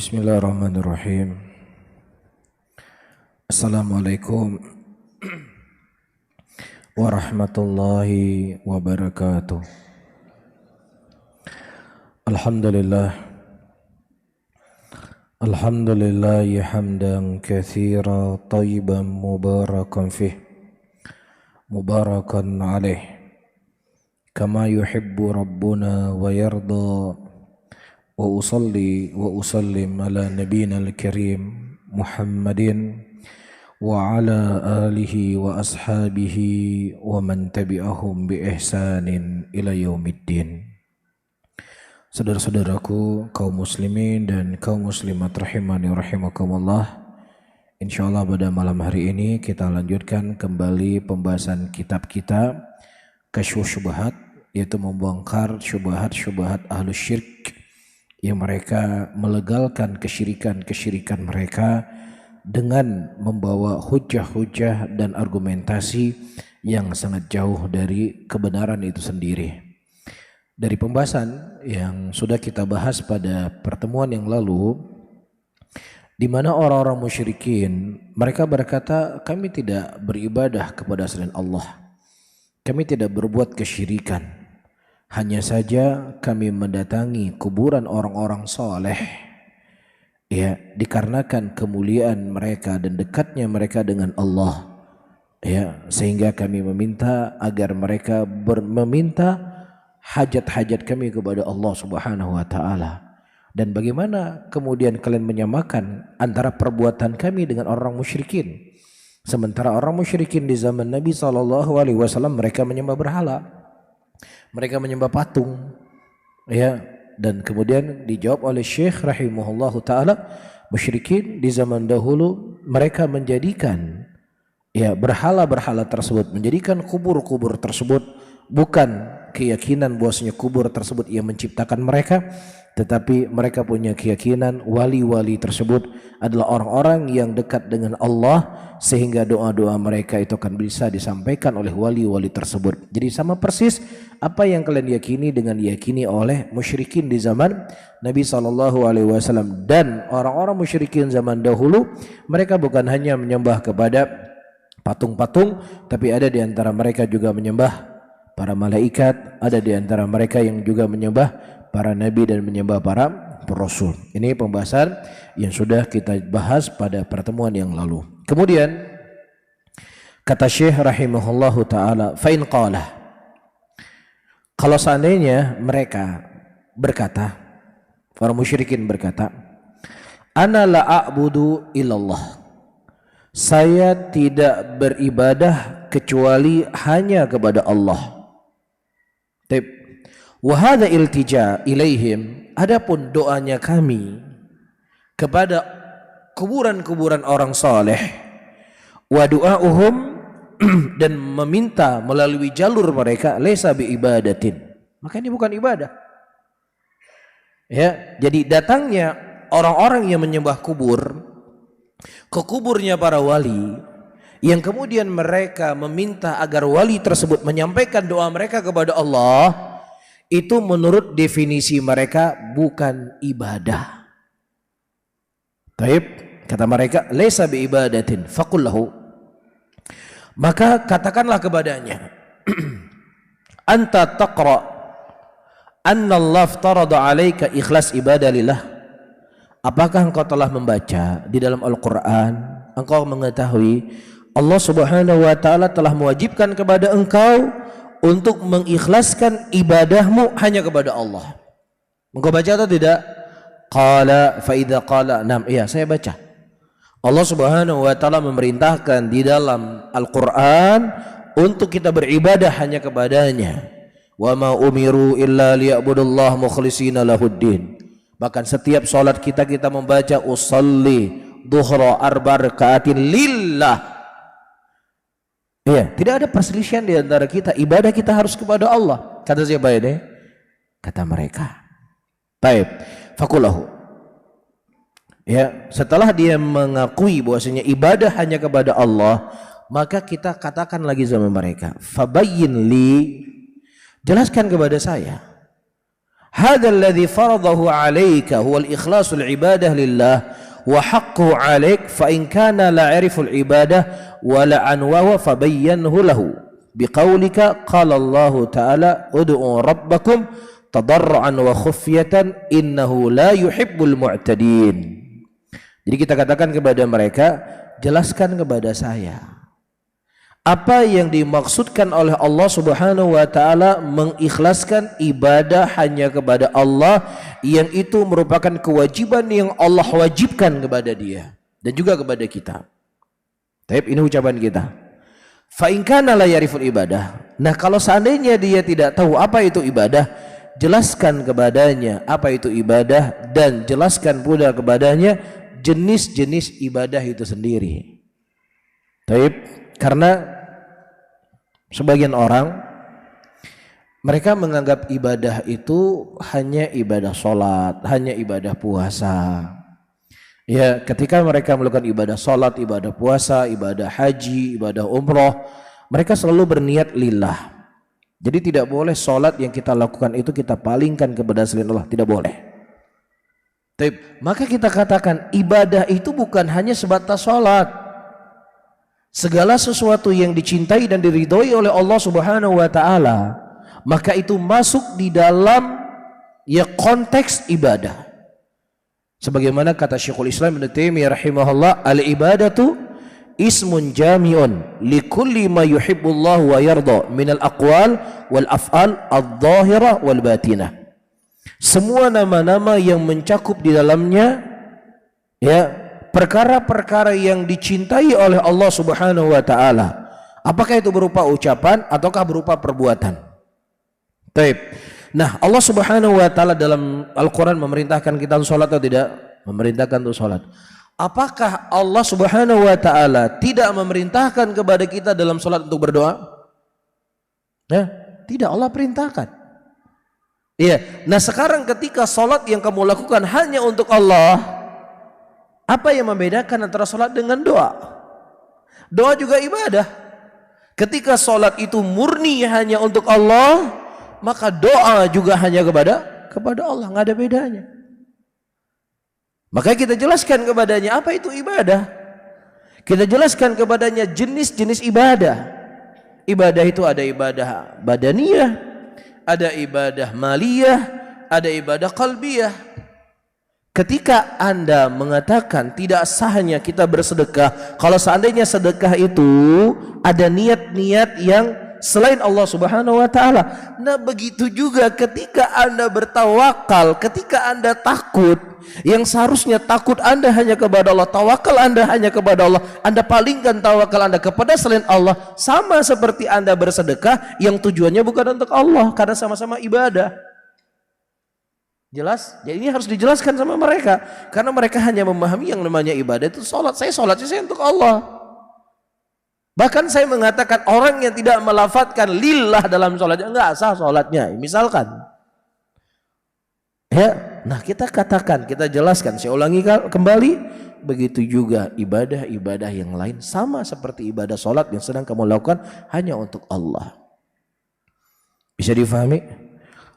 Bismillahirrahmanirrahim. Assalamualaikum warahmatullahi wabarakatuh. Alhamdulillahi hamdan katsira tayyiban mubarakan fih mubarakan alaih kama yuhibbu rabbuna wa yarda. Wa usalli wa usallim ala nabiyyina al-karim Muhammadin wa ala alihi wa ashabihi wa man tabi'ahum bi ihsanin ila yaumiddin. Saudara-saudaraku kaum muslimin dan kaum muslimat rahimani rahimakumullah, insyaallah pada malam hari ini kita lanjutkan kembali pembahasan kitab kita Kasyfus Syubhat, yaitu membongkar syubhat-syubhat ahlus syirk yang mereka melegalkan kesyirikan mereka dengan membawa hujah-hujah dan argumentasi yang sangat jauh dari kebenaran itu sendiri. Dari pembahasan yang sudah kita bahas pada pertemuan yang lalu, di mana orang-orang musyrikin mereka berkata, kami tidak beribadah kepada selain Allah, kami tidak berbuat kesyirikan. Hanya saja kami mendatangi kuburan orang-orang soleh, ya, dikarenakan kemuliaan mereka dan dekatnya mereka dengan Allah, ya, sehingga kami meminta agar mereka meminta hajat-hajat kami kepada Allah Subhanahu wa taala. Dan bagaimana kemudian kalian menyamakan antara perbuatan kami dengan orang musyrikin, sementara orang musyrikin di zaman Nabi SAW mereka menyembah berhala, mereka menyembah patung, ya. Dan kemudian dijawab oleh Syekh rahimahullahu taala, musyrikin di zaman dahulu mereka menjadikan, ya, berhala-berhala tersebut, menjadikan kubur-kubur tersebut bukan keyakinan bahwasanya kubur tersebut yang menciptakan mereka, tetapi mereka punya keyakinan wali-wali tersebut adalah orang-orang yang dekat dengan Allah, sehingga doa-doa mereka itu akan bisa disampaikan oleh wali-wali tersebut. Jadi sama persis apa yang kalian yakini dengan diyakini oleh musyrikin di zaman Nabi SAW. Dan orang-orang musyrikin zaman dahulu mereka bukan hanya menyembah kepada patung-patung, tapi ada di antara mereka juga menyembah para malaikat, ada di antara mereka yang juga menyembah para nabi dan menyembah para rasul. Ini pembahasan yang sudah kita bahas pada pertemuan yang lalu. Kemudian kata Syekh rahimahullahu taala, fa in qala, kalau seandainya mereka berkata, para musyrikin berkata, ana la a'budu illallah, saya tidak beribadah kecuali hanya kepada Allah. Wa hadza iltija ilaihim, adapun doanya kami kepada kuburan-kuburan orang saleh, wa du'auhum dan meminta melalui jalur mereka, laisa bi ibadatin, maka ini bukan ibadah. Ya, jadi datangnya orang-orang yang menyembah kubur ke kuburnya para wali, yang kemudian mereka meminta agar wali tersebut menyampaikan doa mereka kepada Allah, itu menurut definisi mereka bukan ibadah. Taib, kata mereka, laisa bi ibadatin, faqul lahu, maka katakanlah kepadanya, anta taqra anna Allah aftarada alaika ikhlas ibadah lillah, apakah engkau telah membaca di dalam Al-Quran, engkau mengetahui Allah Subhanahu wa taala telah mewajibkan kepada engkau untuk mengikhlaskan ibadahmu hanya kepada Allah. Engkau baca atau tidak? Qala fa idza qala, nam, iya saya baca. Allah Subhanahu wa taala memerintahkan di dalam Al-Qur'an untuk kita beribadah hanya kepadanya. Wa ma umiru illa liya'budullaha mukhlishina lahuddin. Bahkan setiap salat kita membaca usolli dhuhra arba rakaatin lillah. Iya, tidak ada perselisihan di antara kita. Ibadah kita harus kepada Allah. Kata siapa ini? Kata mereka. Baik, fakulahu. Ya, setelah dia mengakui bahwasanya ibadah hanya kepada Allah, maka kita katakan lagi sama mereka, fabayyin li, jelaskan kepada saya, Hadza alladhi faradahu 'alaika huwa al-ikhlasul ibadah lillah wa haqqu 'alaik fa in kana la 'arifu al-ibadah wa la anwahu fabayyanhu lahu biqaulika qala Allah ta'ala ud'u rabbakum tadarruan wa khufyatan innahu la yuhibbul mu'tadin. Jadi kita katakan kepada mereka, jelaskan kepada saya apa yang dimaksudkan oleh Allah Subhanahu wa taala mengikhlaskan ibadah hanya kepada Allah, yang itu merupakan kewajiban yang Allah wajibkan kepada dia dan juga kepada kita. Tapi ini ucapan kita. Fa in kana la yariful ibadah. Nah, kalau seandainya dia tidak tahu apa itu ibadah, jelaskan kepadanya apa itu ibadah dan jelaskan pula kepadanya jenis-jenis ibadah itu sendiri. Taib, karena sebagian orang mereka menganggap ibadah itu hanya ibadah sholat, hanya ibadah puasa. Ya, ketika mereka melakukan ibadah sholat, ibadah puasa, ibadah haji, ibadah umroh, mereka selalu berniat lillah. Jadi tidak boleh sholat yang kita lakukan itu kita palingkan kepada selain Allah, tidak boleh. Maka kita katakan ibadah itu bukan hanya sebatas sholat. Segala sesuatu yang dicintai dan diridhoi oleh Allah Subhanahu wa taala, maka itu masuk di dalam ya konteks ibadah. Sebagaimana kata Syekhul Islam Ibnu Taimiyah rahimahullah, al-ibadatu ismun jami'un likulli ma yuhibbullahu wa yarda minal aqwal wal af'al adh-dhahirah wal batinah. Semua nama-nama yang mencakup di dalamnya ya perkara-perkara yang dicintai oleh Allah Subhanahu wa taala. Apakah itu berupa ucapan ataukah berupa perbuatan? Taib. Nah, Allah Subhanahu wa taala dalam Al-Qur'an memerintahkan kita untuk salat atau tidak? Memerintahkan untuk salat. Apakah Allah Subhanahu wa taala tidak memerintahkan kepada kita dalam salat untuk berdoa? Ya, tidak, Allah perintahkan. Iya. Nah, sekarang ketika salat yang kamu lakukan hanya untuk Allah, apa yang membedakan antara sholat dengan doa? Doa juga ibadah. Ketika sholat itu murni hanya untuk Allah, maka doa juga hanya kepada Allah, nggak ada bedanya. Maka kita jelaskan kepadanya apa itu ibadah. Kita jelaskan kepadanya jenis-jenis ibadah. Ibadah itu ada ibadah badaniyah, ada ibadah maliyah, ada ibadah qalbiyah. Ketika Anda mengatakan tidak sahnya kita bersedekah, kalau seandainya sedekah itu ada niat-niat yang selain Allah Subhanahu wa taala. Nah, begitu juga ketika Anda bertawakal, ketika Anda takut, yang seharusnya takut Anda hanya kepada Allah, tawakal Anda hanya kepada Allah, Anda palingkan tawakal Anda kepada selain Allah, sama seperti Anda bersedekah yang tujuannya bukan untuk Allah, karena sama-sama ibadah. Jelas? Jadi ini harus dijelaskan sama mereka, karena mereka hanya memahami yang namanya ibadah itu sholat. Saya untuk Allah. Bahkan saya mengatakan orang yang tidak melafadzkan lillah dalam sholatnya enggak sah sholatnya. Misalkan, ya, nah kita katakan, kita jelaskan. Saya ulangi kembali, begitu juga ibadah-ibadah yang lain sama seperti ibadah sholat yang sedang kamu lakukan hanya untuk Allah. Bisa difahami?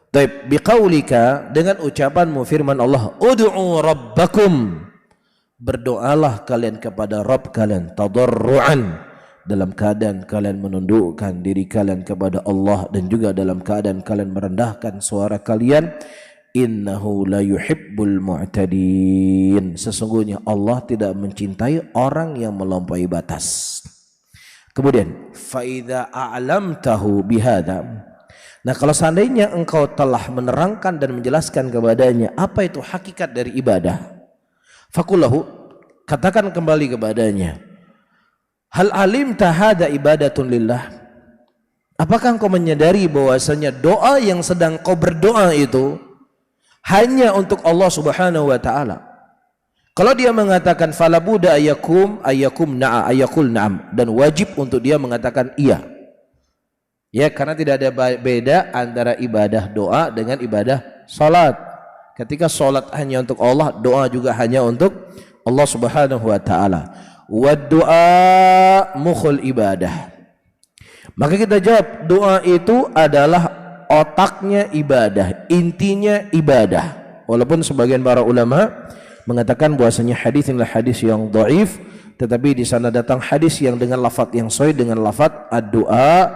Baik, biqaulika, dengan ucapanmu firman Allah, ud'u rabbakum, berdoalah kalian kepada Rabb kalian, tadarruan, dalam keadaan kalian menundukkan diri kalian kepada Allah dan juga dalam keadaan kalian merendahkan suara kalian. Innahu la yuhibbul mu'tadin, sesungguhnya Allah tidak mencintai orang yang melampaui batas. Kemudian fa idza a'lamtahu bihadza, nah kalau seandainya engkau telah menerangkan dan menjelaskan kepadanya apa itu hakikat dari ibadah, fakullahu, katakan kembali kepadanya, hal alimta hadza ibadatun lillah, apakah engkau menyadari bahwasanya doa yang sedang kau berdoa itu hanya untuk Allah Subhanahu wa taala? Kalau dia mengatakan fala budda ayakum ayakul na'am, dan wajib untuk dia mengatakan iya. Ya, karena tidak ada beda antara ibadah doa dengan ibadah salat. Ketika salat hanya untuk Allah, doa juga hanya untuk Allah Subhanahu wa taala. Wa du'a mukhul ibadah. Maka kita jawab, doa itu adalah otaknya ibadah, intinya ibadah. Walaupun sebagian para ulama mengatakan bahwasanya hadis inilah hadis yang dhaif, tetapi di sana datang hadis yang dengan lafaz yang sahih dengan lafaz ad-du'a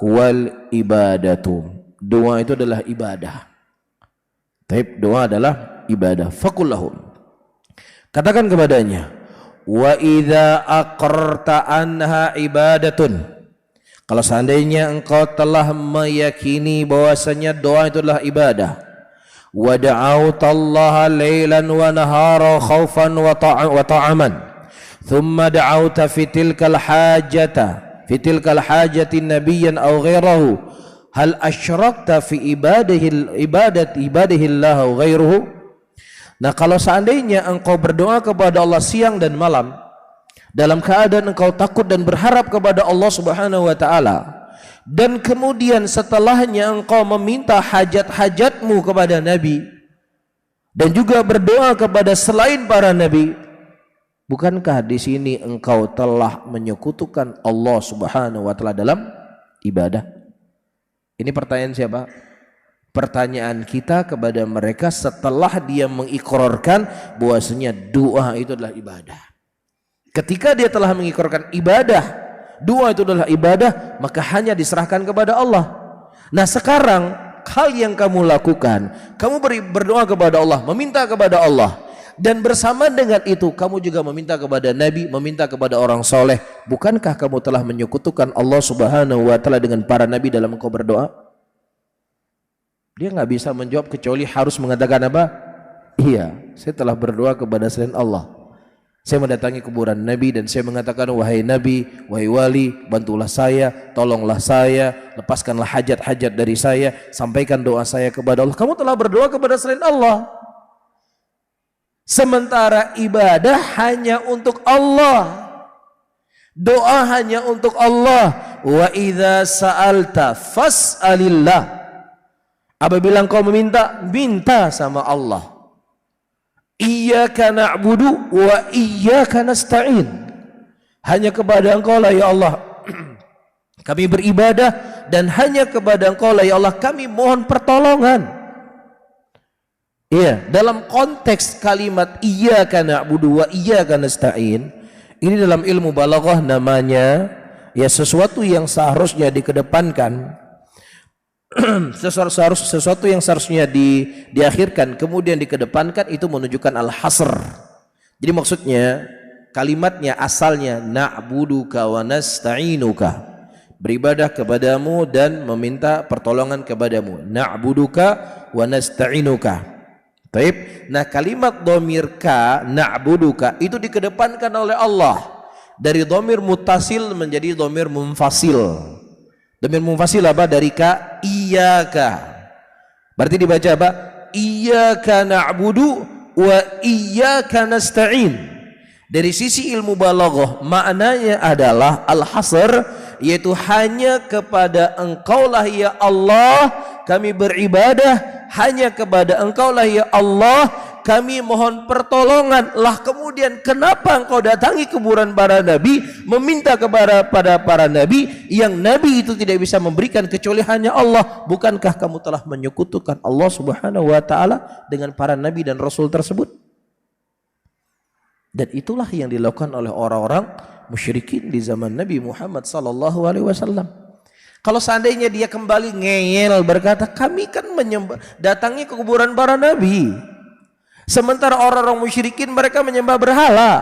huwal ibadatu. Doa itu adalah ibadah. Taib, doa adalah ibadah. Faqul lahum, katakan kepadanya, wa idza aqarta anha ibadatun, kalau seandainya engkau telah meyakini bahwasanya doa itu adalah ibadah, wa da'autallaha lailan wa nahara khaufan wa ta'aman, thumma da'auta fi tilkal hajati nabiyyan aw ghairahu, hal asyrakta fi ibadihi Allah aw ghairuhu. Nah, kalau seandainya engkau berdoa kepada Allah siang dan malam dalam keadaan engkau takut dan berharap kepada Allah Subhanahu wa taala, dan kemudian setelahnya engkau meminta hajat-hajatmu kepada Nabi dan juga berdoa kepada selain para nabi, bukankah di sini engkau telah menyekutukan Allah Subhanahu wa taala dalam ibadah? Ini pertanyaan siapa? Pertanyaan kita kepada mereka setelah dia mengikrarkan bahwasanya doa itu adalah ibadah. Ketika dia telah mengikrarkan ibadah, doa itu adalah ibadah, maka hanya diserahkan kepada Allah. Nah, sekarang hal yang kamu lakukan, kamu berdoa kepada Allah, meminta kepada Allah, dan bersama dengan itu kamu juga meminta kepada Nabi, meminta kepada orang soleh. Bukankah kamu telah menyekutukan Allah Subhanahu wa taala dengan para nabi dalam engkau berdoa? Dia nggak bisa menjawab kecuali harus mengatakan apa? Iya, saya telah berdoa kepada selain Allah. Saya mendatangi kuburan Nabi dan saya mengatakan, wahai Nabi, wahai wali, bantulah saya, tolonglah saya, lepaskanlah hajat-hajat dari saya, sampaikan doa saya kepada Allah. Kamu telah berdoa kepada selain Allah. Sementara ibadah hanya untuk Allah, doa hanya untuk Allah. Wa idza sa'alta fas'alillah. Apabila engkau meminta, minta sama Allah. Iyyaka na'budu wa iyyaka nasta'in. Hanya kepada engkau lah ya Allah kami beribadah, dan hanya kepada engkau lah ya Allah kami mohon pertolongan. Iya, dalam konteks kalimat iyyaka na'budu wa iyyaka nasta'in, ini dalam ilmu balaghah namanya ya sesuatu yang seharusnya dikedepankan, sesuatu yang seharusnya diakhirkan kemudian dikedepankan, itu menunjukkan al-hasr. Jadi maksudnya kalimatnya asalnya na'buduka wa nasta'inuka, beribadah kepadamu dan meminta pertolongan kepadamu. Na'buduka wa nasta'inuka. Taib. Nah, kalimat dhamir ka na'buduka itu dikedepankan oleh Allah dari dhamir muttasil menjadi dhamir munfasil. Dhamir munfasil apa? Dari ka iyyaka. Berarti dibaca apa? Iyyaka na'budu wa iyyaka nasta'in. Dari sisi ilmu balaghah maknanya adalah al-hasr, yaitu hanya kepada engkaulah ya Allah kami beribadah, hanya kepada engkaulah ya Allah kami mohon pertolongan. Lah kemudian kenapa engkau datangi kuburan para nabi, meminta kepada para nabi yang nabi itu tidak bisa memberikan kecuali hanya Allah? Bukankah kamu telah menyekutukan Allah Subhanahu wa taala dengan para nabi dan rasul tersebut? Dan itulah yang dilakukan oleh orang-orang musyrikin di zaman Nabi Muhammad sallallahu alaihi wasallam. Kalau seandainya dia kembali ngeyel berkata, kami kan datangi ke kuburan para nabi, sementara orang-orang musyrikin mereka menyembah berhala.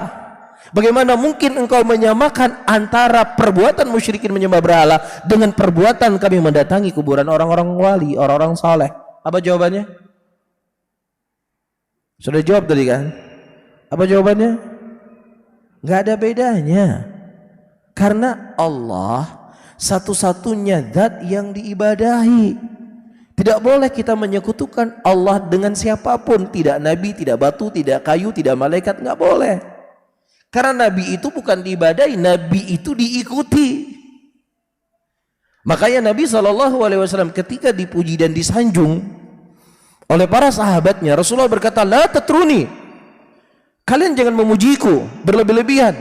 Bagaimana mungkin engkau menyamakan antara perbuatan musyrikin menyembah berhala dengan perbuatan kami mendatangi kuburan orang-orang wali, orang-orang saleh? Apa jawabannya? Sudah jawab tadi kan? Apa jawabannya? Nggak ada bedanya. Karena Allah satu-satunya zat yang diibadahi. Tidak boleh kita menyekutukan Allah dengan siapapun. Tidak nabi, tidak batu, tidak kayu, tidak malaikat. Nggak boleh. Karena nabi itu bukan diibadahi, nabi itu diikuti. Makanya Nabi SAW ketika dipuji dan disanjung oleh para sahabatnya, Rasulullah berkata, la tatruni, kalian jangan memujiku berlebih-lebihan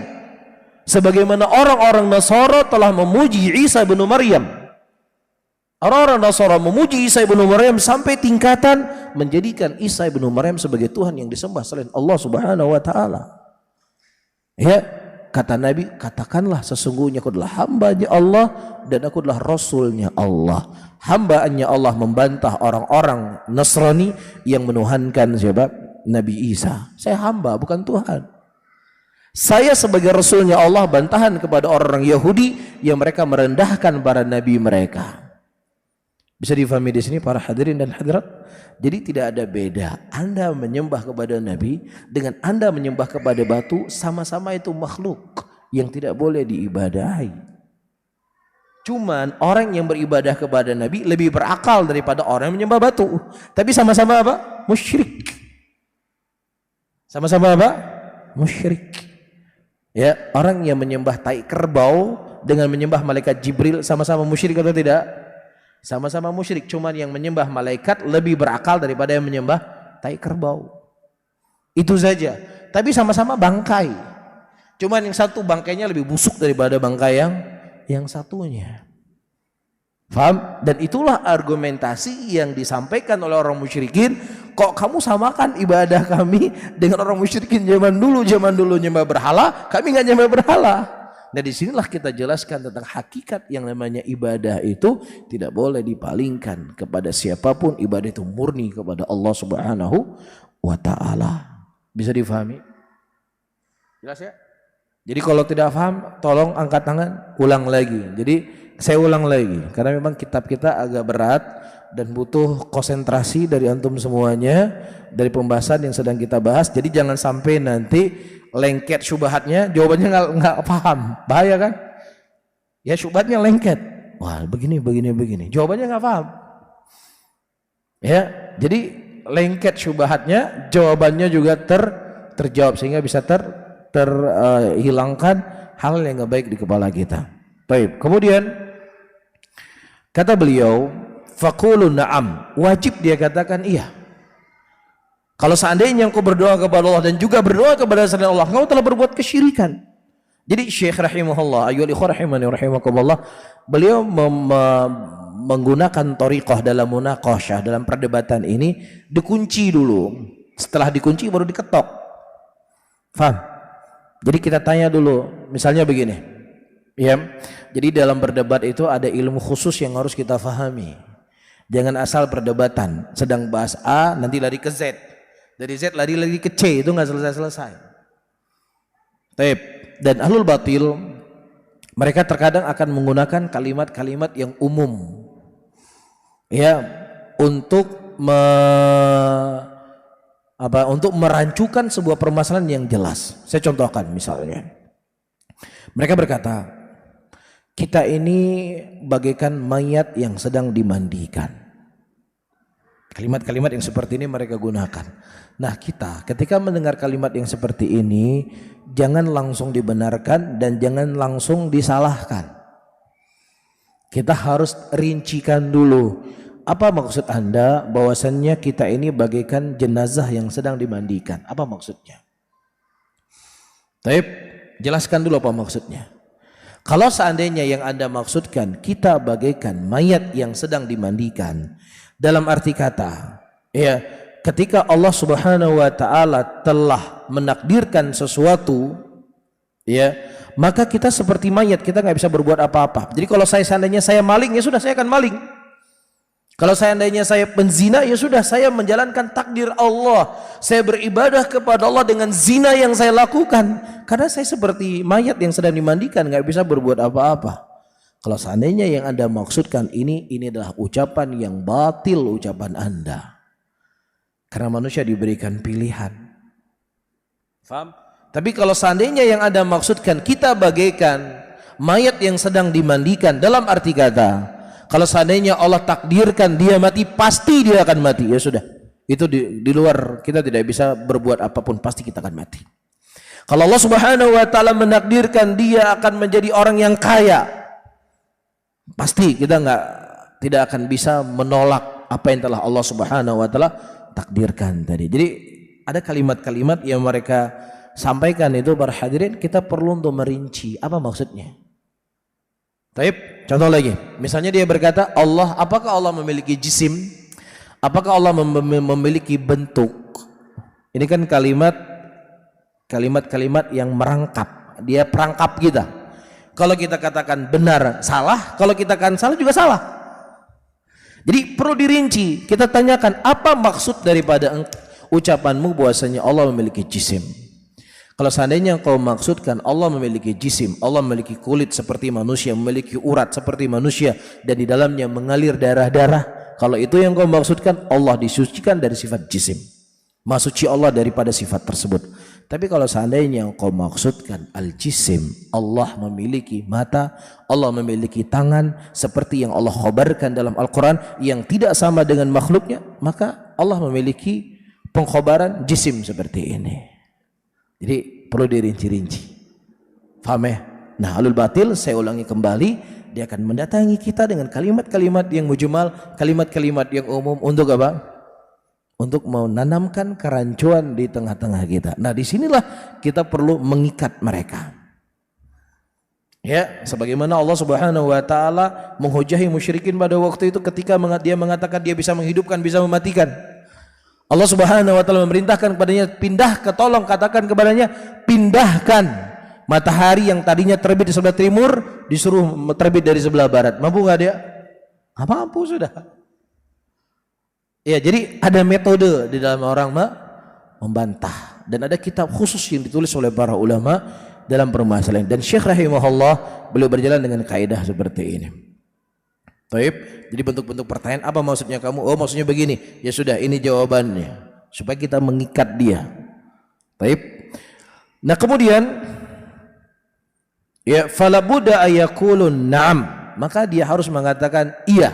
sebagaimana orang-orang Nasara telah memuji Isa bin Maryam. Orang-orang Nasara memuji Isa ibnu Maryam sampai tingkatan menjadikan Isa ibnu Maryam sebagai Tuhan yang disembah selain Allah Subhanahu wa taala. Ya, kata Nabi, katakanlah sesungguhnya aku adalah hamba-Nya Allah dan aku adalah Rasul-Nya Allah. Hamba-Nya Allah membantah orang-orang Nasrani yang menuhankan siapa? Nabi Isa. Saya hamba, bukan Tuhan. Saya sebagai Rasul-Nya Allah bantahan kepada orang-orang Yahudi yang mereka merendahkan para nabi mereka. Bisa difahami di sini para hadirin dan hadirat. Jadi tidak ada beda. Anda menyembah kepada Nabi dengan Anda menyembah kepada batu, sama-sama itu makhluk yang tidak boleh diibadahi. Cuman orang yang beribadah kepada Nabi lebih berakal daripada orang yang menyembah batu. Tapi sama-sama apa? Musyrik. Sama-sama apa? Musyrik. Ya, orang yang menyembah tai kerbau dengan menyembah malaikat Jibril sama-sama musyrik atau tidak? Sama-sama musyrik, cuman yang menyembah malaikat lebih berakal daripada yang menyembah tai kerbau. Itu saja. Tapi sama-sama bangkai. Cuman yang satu bangkainya lebih busuk daripada bangkai yang satunya. Faham? Dan itulah argumentasi yang disampaikan oleh orang musyrikin. Kok kamu samakan ibadah kami dengan orang musyrikin zaman dulu nyembah berhala, kami nggak nyembah berhala. Nah disinilah kita jelaskan tentang hakikat yang namanya ibadah itu tidak boleh dipalingkan kepada siapapun. Ibadah itu murni kepada Allah Subhanahu wa ta'ala. Bisa difahami? Jelas ya? Jadi kalau tidak paham tolong angkat tangan, ulang lagi. Jadi saya ulang lagi karena memang kitab kita agak berat dan butuh konsentrasi dari antum semuanya dari pembahasan yang sedang kita bahas. Jadi jangan sampai nanti lengket syubhatnya, jawabannya nggak paham, bahaya kan? Ya syubhatnya lengket, wah begini, jawabannya nggak paham. Ya, jadi lengket syubhatnya, jawabannya juga terjawab sehingga bisa terhilangkan hal yang nggak baik di kepala kita. Baik, kemudian kata beliau, faqulu na'am, wajib dia katakan iya. Kalau seandainya engkau berdoa kepada Allah dan juga berdoa kepada selain Allah, engkau telah berbuat kesyirikan. Jadi Syekh rahimahullah, ayyuhal ikhwah rahimani rahimakumullah, beliau menggunakan thariqah dalam munaqasyah, dalam perdebatan ini dikunci dulu. Setelah dikunci baru diketok. Faham? Jadi kita tanya dulu, misalnya begini. Ya. Jadi dalam berdebat itu ada ilmu khusus yang harus kita fahami. Jangan asal perdebatan, sedang bahas A nanti lari ke Z. Dari Z lari ke C, itu nggak selesai-selesai. Dan ahlul batil mereka terkadang akan menggunakan kalimat-kalimat yang umum, ya, untuk untuk merancukan sebuah permasalahan yang jelas. Saya contohkan misalnya, mereka berkata, kita ini bagaikan mayat yang sedang dimandikan. Kalimat-kalimat yang seperti ini mereka gunakan. Nah kita ketika mendengar kalimat yang seperti ini, jangan langsung dibenarkan dan jangan langsung disalahkan. Kita harus rincikan dulu. Apa maksud Anda bahwasannya kita ini bagaikan jenazah yang sedang dimandikan? Apa maksudnya? Taib, jelaskan dulu apa maksudnya. Kalau seandainya yang Anda maksudkan kita bagaikan mayat yang sedang dimandikan, dalam arti kata, ya, ketika Allah Subhanahu wa taala telah menakdirkan sesuatu, ya, maka kita seperti mayat, kita nggak bisa berbuat apa-apa. Jadi kalau seandainya saya maling, ya sudah saya akan maling. Kalau seandainya saya penzina, ya sudah saya menjalankan takdir Allah. Saya beribadah kepada Allah dengan zina yang saya lakukan. Karena saya seperti mayat yang sedang dimandikan, nggak bisa berbuat apa-apa. Kalau seandainya yang Anda maksudkan ini adalah ucapan yang batil, ucapan Anda. Karena manusia diberikan pilihan. Faham? Tapi kalau seandainya yang Anda maksudkan kita bagaikan mayat yang sedang dimandikan, dalam arti kata, kalau seandainya Allah takdirkan dia mati, pasti dia akan mati. Ya sudah, itu di luar, kita tidak bisa berbuat apapun, pasti kita akan mati. Kalau Allah Subhanahu wa taala menakdirkan dia akan menjadi orang yang kaya, pasti kita tidak akan bisa menolak apa yang telah Allah Subhanahu wa taala takdirkan tadi. Jadi ada kalimat-kalimat yang mereka sampaikan itu para hadirin, kita perlu untuk merinci apa maksudnya. Taib, Contoh lagi, misalnya dia berkata, Allah, apakah Allah memiliki jisim? Apakah Allah memiliki bentuk? Ini kan kalimat-kalimat yang merangkap. Dia perangkap kita. Kalau kita katakan benar, salah. Kalau kita katakan salah juga salah. Jadi perlu dirinci. Kita tanyakan, apa maksud daripada ucapanmu bahwasanya Allah memiliki jisim? Kalau seandainya kau maksudkan Allah memiliki jisim, Allah memiliki kulit seperti manusia, memiliki urat seperti manusia, dan di dalamnya mengalir darah-darah, kalau itu yang kau maksudkan, Allah disucikan dari sifat jisim. Maha suci Allah daripada sifat tersebut. Tapi kalau seandainya kau maksudkan al-jisim, Allah memiliki mata, Allah memiliki tangan, seperti yang Allah khabarkan dalam Al-Quran, yang tidak sama dengan makhluknya, maka Allah memiliki pengkhabaran jisim seperti ini. Jadi perlu dirinci-rinci. Faham ya? Nah, ahlul batil, saya ulangi kembali, dia akan mendatangi kita dengan kalimat-kalimat yang mujmal, kalimat-kalimat yang umum untuk apa? Untuk menanamkan kerancuan di tengah-tengah kita. Nah, disinilah kita perlu mengikat mereka. Ya, sebagaimana Allah Subhanahu wa taala menghujahi musyrikin pada waktu itu ketika dia mengatakan dia bisa menghidupkan, bisa mematikan. Allah Subhanahu wa taala memerintahkan kepadanya, tolong katakan kepadanya, pindahkan matahari yang tadinya terbit di sebelah timur disuruh terbit dari sebelah barat. Mampu enggak dia? Enggak mampu sudah. Ya, jadi ada metode di dalam orang membantah, dan ada kitab khusus yang ditulis oleh para ulama dalam permasalahan, dan Syekh rahimahullah beliau berjalan dengan kaidah seperti ini. Baik, jadi bentuk-bentuk pertanyaan, apa maksudnya kamu? Oh, maksudnya begini. Ya sudah, ini jawabannya, supaya kita mengikat dia. Baik. Nah, kemudian ya fala budda ayakulun na'am, maka dia harus mengatakan iya.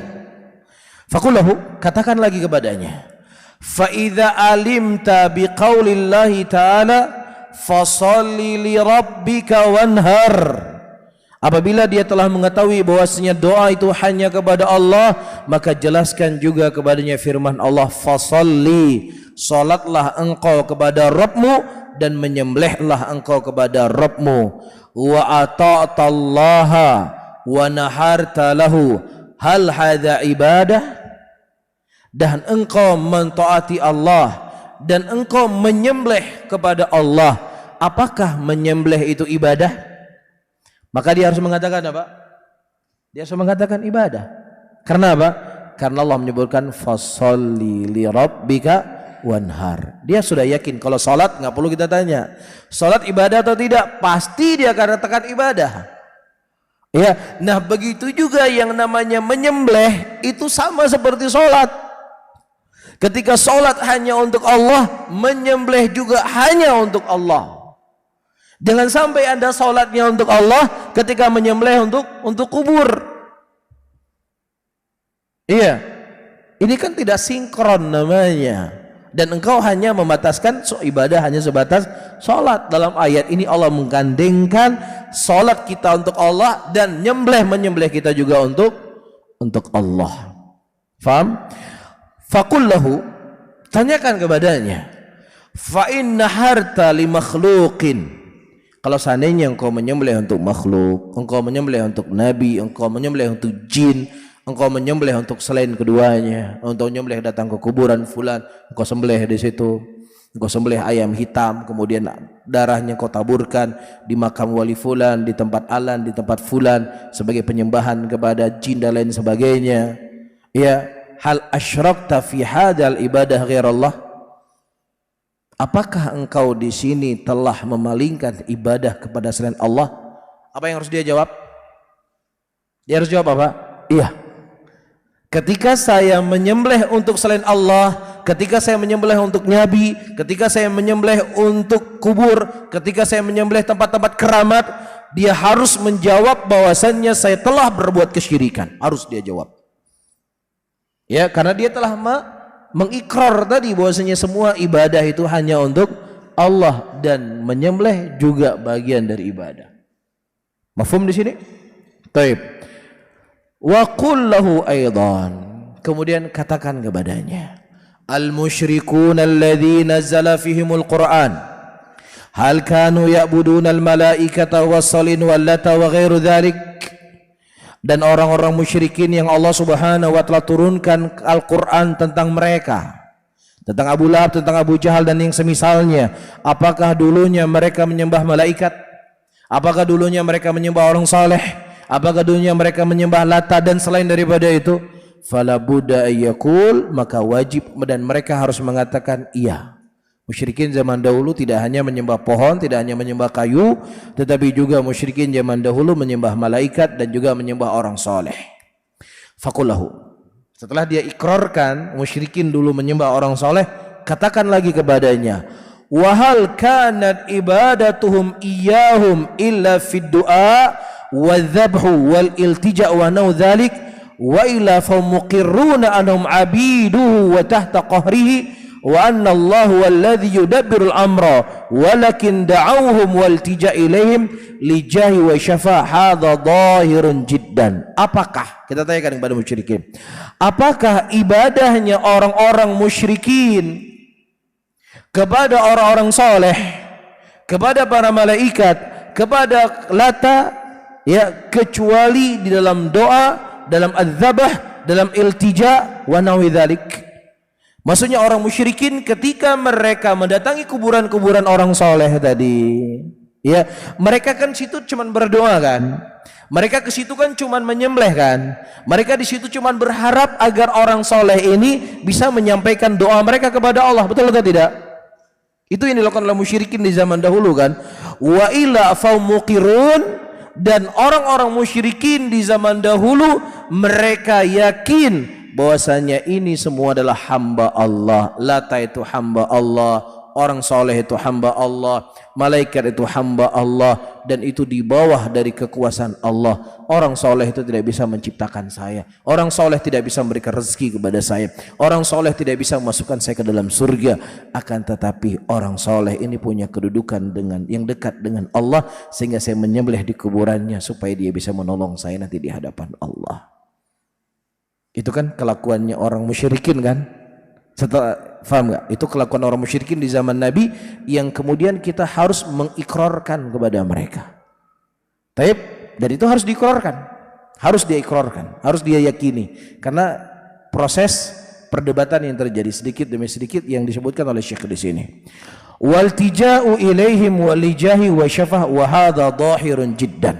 Faqullahu, katakan lagi kepadanya, fa idza alimta biqaulillahi ta'ala fasholli li rabbika wanhar. Apabila dia telah mengetahui bahwasanya doa itu hanya kepada Allah, maka jelaskan juga kepadanya firman Allah, fasalli, salatlah engkau kepada Rabbmu dan menyembelihlah engkau kepada Rabbmu, wa ata'tallaha wa naharta lahu, hal hadza ibadah, dan engkau mentaati Allah dan engkau menyembelih kepada Allah, apakah menyembelih itu ibadah? Maka dia harus mengatakan apa? Dia harus mengatakan ibadah. Karena apa? Karena Allah menyebutkan fasholli li rabbika wanhar. Dia sudah yakin kalau salat nggak perlu kita tanya. Salat ibadah atau tidak? Pasti dia akan katakan ibadah. Ya, nah begitu juga yang namanya menyembelih itu sama seperti salat. Ketika salat hanya untuk Allah, menyembelih juga hanya untuk Allah. Jangan sampai Anda sholatnya untuk Allah ketika menyembelih untuk kubur. Iya, ini kan tidak sinkron namanya. Dan engkau hanya membataskan ibadah hanya sebatas sholat. Dalam ayat ini Allah menggandengkan sholat kita untuk Allah dan menyembelih kita juga untuk Allah. Faham? Faqullahu, tanyakan kepadanya, fa inna harta li makhluqin. Kalau seandainya engkau menyembelih untuk makhluk, engkau menyembelih untuk nabi, engkau menyembelih untuk jin, engkau menyembelih untuk selain keduanya, untuk menyembelih datang ke kuburan fulan, engkau sembelih di situ, engkau sembelih ayam hitam, kemudian darahnya kau taburkan di makam wali fulan, di tempat alan, di tempat fulan sebagai penyembahan kepada jin dan lain sebagainya. Ya, hal asyrakta fi hadal ibadah ghairallah? Apakah engkau di sini telah memalingkan ibadah kepada selain Allah? Apa yang harus dia jawab? Dia harus jawab apa? Iya. Ketika saya menyembelih untuk selain Allah, ketika saya menyembelih untuk nabi, ketika saya menyembelih untuk kubur, ketika saya menyembelih tempat-tempat keramat, dia harus menjawab bahwasannya saya telah berbuat kesyirikan. Harus dia jawab. Ya, karena dia telah mengikrar tadi bahwasanya semua ibadah itu hanya untuk Allah dan menyembelih juga bagian dari ibadah. Mafhum di sini? Baik. Wa qul lahu aidan, kemudian katakan kepadanya, al musyrikun alladzi nazzala fihimul Qur'an hal kanu ya'buduna al malaikata wassalin wal lata wa ghairu dzalik, dan orang-orang musyrikin yang Allah Subhanahu wa taala turunkan Al-Qur'an tentang mereka, tentang Abu Lahab, tentang Abu Jahal dan yang semisalnya. Apakah dulunya mereka menyembah malaikat? Apakah dulunya mereka menyembah orang saleh? Apakah dulunya mereka menyembah Lata dan selain daripada itu? Fala budda ayyakul, maka wajib dan mereka harus mengatakan iya. Musyrikin zaman dahulu tidak hanya menyembah pohon, tidak hanya menyembah kayu, tetapi juga musyrikin zaman dahulu menyembah malaikat dan juga menyembah orang soleh. Fakulahu, setelah dia ikrarkan musyrikin dulu menyembah orang soleh, katakan lagi kepadanya, wahal kanat ibadatuhum iyahum illa fid du'a wadzabhu wal iltija wa naw dzalik wa ila fa muqirruna anhum abiduhu wa tahta qahrihi wa anna Allahu alladhi yudabbirul amra walakin da'awhum waltija ilaihim lijahi wa syafa' hadha dhahirun jiddan. Apakah, kita tanyakan kepada musyrikin, apakah ibadahnya orang-orang musyrikin kepada orang-orang soleh, kepada para malaikat, kepada Lata, ya, kecuali di dalam doa, dalam adzabah, dalam iltija wa nawi dzalik? Maksudnya orang musyrikin ketika mereka mendatangi kuburan-kuburan orang soleh tadi, ya, mereka kan situ cuman berdoa kan, mereka ke situ kan cuman menyembelih kan, mereka di situ cuman berharap agar orang soleh ini bisa menyampaikan doa mereka kepada Allah, betul atau tidak? Itu yang dilakukan oleh musyrikin di zaman dahulu kan. Wa ila faumuqirun, dan orang-orang musyrikin di zaman dahulu mereka yakin bahwasanya ini semua adalah hamba Allah. Lata itu hamba Allah, orang soleh itu hamba Allah, malaikat itu hamba Allah, dan itu di bawah dari kekuasaan Allah. Orang soleh itu tidak bisa menciptakan saya, orang soleh tidak bisa memberikan rezeki kepada saya, orang soleh tidak bisa memasukkan saya ke dalam surga. Akan tetapi orang soleh ini punya kedudukan dengan yang dekat dengan Allah, sehingga saya menyembelih di kuburannya supaya dia bisa menolong saya nanti di hadapan Allah. Itu kan kelakuannya orang musyrikin kan? Setelah, faham nggak? Itu kelakuan orang musyrikin di zaman Nabi yang kemudian kita harus mengikrarkan kepada mereka. Taib, dan itu harus diikrarkan, harus diikrarkan, harus dia yakini, karena proses perdebatan yang terjadi sedikit demi sedikit yang disebutkan oleh Syekh di sini. Waltija'u ilaihim walijahi wa syafah wa hadha dhahirun jiddan.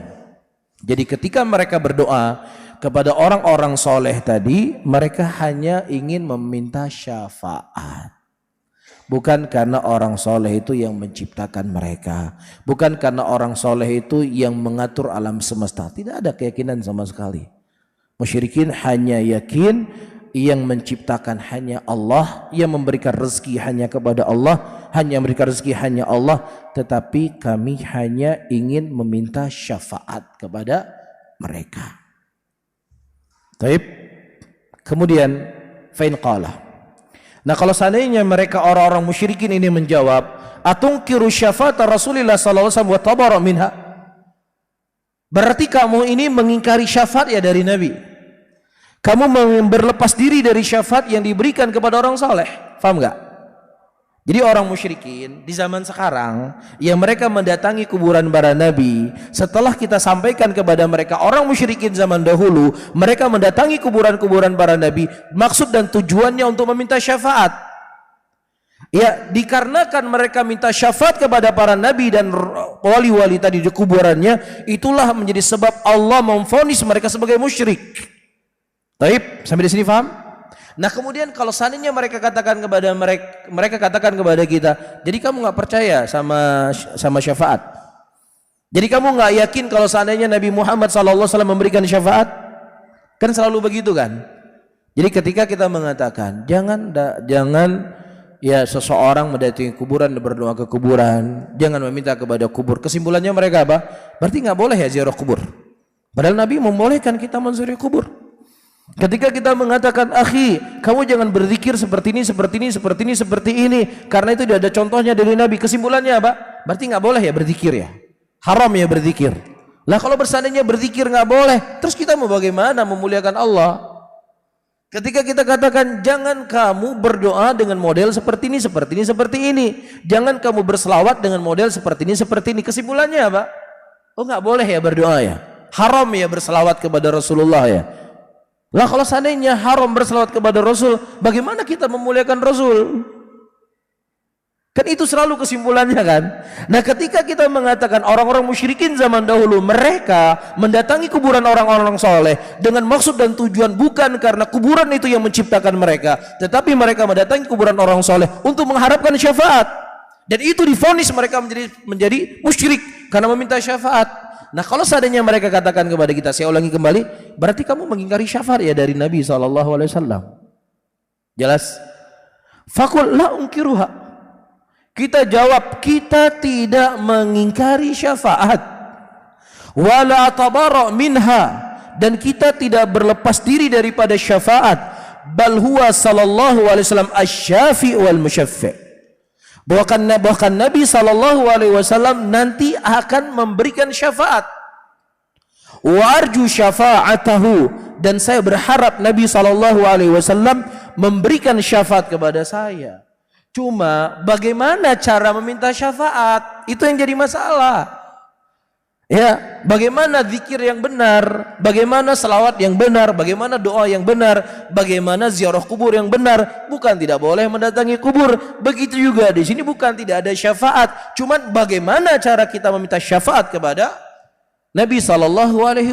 Jadi ketika mereka berdoa kepada orang-orang soleh tadi, mereka hanya ingin meminta syafaat. Bukan karena orang soleh itu yang menciptakan mereka, bukan karena orang soleh itu yang mengatur alam semesta. Tidak ada keyakinan sama sekali. Musyrikin hanya yakin yang menciptakan hanya Allah, yang memberikan rezeki hanya kepada Allah, hanya memberikan rezeki hanya Allah, tetapi kami hanya ingin meminta syafaat kepada mereka. Taib. Kemudian fain qala. Nah, kalau seandainya mereka orang-orang musyrikin ini menjawab, atunkiru syafaat Rasulullah sallallahu alaihi wasallam wa tabara minha. Berarti kamu ini mengingkari syafaat ya dari Nabi. Kamu berlepas diri dari syafaat yang diberikan kepada orang saleh. Paham enggak? Jadi orang musyrikin di zaman sekarang yang mereka mendatangi kuburan para nabi, setelah kita sampaikan kepada mereka, orang musyrikin zaman dahulu mereka mendatangi kuburan-kuburan para nabi, maksud dan tujuannya untuk meminta syafaat. Ya, dikarenakan mereka minta syafaat kepada para nabi dan wali-wali tadi di kuburannya, itulah menjadi sebab Allah memvonis mereka sebagai musyrik. Baik, sampai di sini paham? Nah, kemudian kalau seandainya mereka katakan kepada mereka katakan kepada kita, jadi kamu nggak percaya sama syafaat? Jadi kamu nggak yakin kalau seandainya Nabi Muhammad SAW memberikan syafaat? Kan selalu begitu kan? Jadi ketika kita mengatakan jangan ya seseorang mendatangi kuburan dan berdoa ke kuburan, jangan meminta kepada kubur. Kesimpulannya mereka apa? Berarti nggak boleh ya ziarah kubur. Padahal Nabi membolehkan kita menziarahi kubur. Ketika kita mengatakan, akhi, kamu jangan berzikir seperti ini, seperti ini, seperti ini, seperti ini, karena itu tidak ada contohnya dari Nabi. Kesimpulannya apa? Berarti nggak boleh ya berzikir ya, haram ya berzikir. Lah kalau bersandanya berzikir nggak boleh, terus kita mau bagaimana memuliakan Allah? Ketika kita katakan jangan kamu berdoa dengan model seperti ini, seperti ini, seperti ini, jangan kamu berselawat dengan model seperti ini, seperti ini. Kesimpulannya apa? Oh nggak boleh ya berdoa ya. haram ya berselawat kepada Rasulullah ya. Lah kalau seandainya haram berselawat kepada Rasul, bagaimana kita memuliakan Rasul? Kan itu selalu kesimpulannya kan. Nah ketika kita mengatakan orang-orang musyrikin zaman dahulu, mereka mendatangi kuburan orang-orang soleh dengan maksud dan tujuan bukan karena kuburan itu yang menciptakan mereka, tetapi mereka mendatangi kuburan orang soleh untuk mengharapkan syafaat. Dan itu divonis mereka menjadi musyrik karena meminta syafaat. Nah kalau seandainya mereka katakan kepada kita, saya ulangi kembali, berarti kamu mengingkari syafaat ya dari Nabi SAW. Jelas? Fakul la unkiruha. Kita jawab, kita tidak mengingkari syafaat. Wala tabara minha, dan kita tidak berlepas diri daripada syafaat. Bal huwa sallallahu alaihi wasallam asy-syafi' wal musyaffi'. Bahkan Nabi SAW nanti akan memberikan syafaat. Warju syafa'atahu, dan saya berharap Nabi SAW memberikan syafaat kepada saya. Cuma bagaimana cara meminta syafaat, itu yang jadi masalah. Ya, bagaimana zikir yang benar, bagaimana selawat yang benar, bagaimana doa yang benar, bagaimana ziarah kubur yang benar. Bukan tidak boleh mendatangi kubur. Begitu juga di sini bukan tidak ada syafaat. Cuman bagaimana cara kita meminta syafaat kepada Nabi SAW.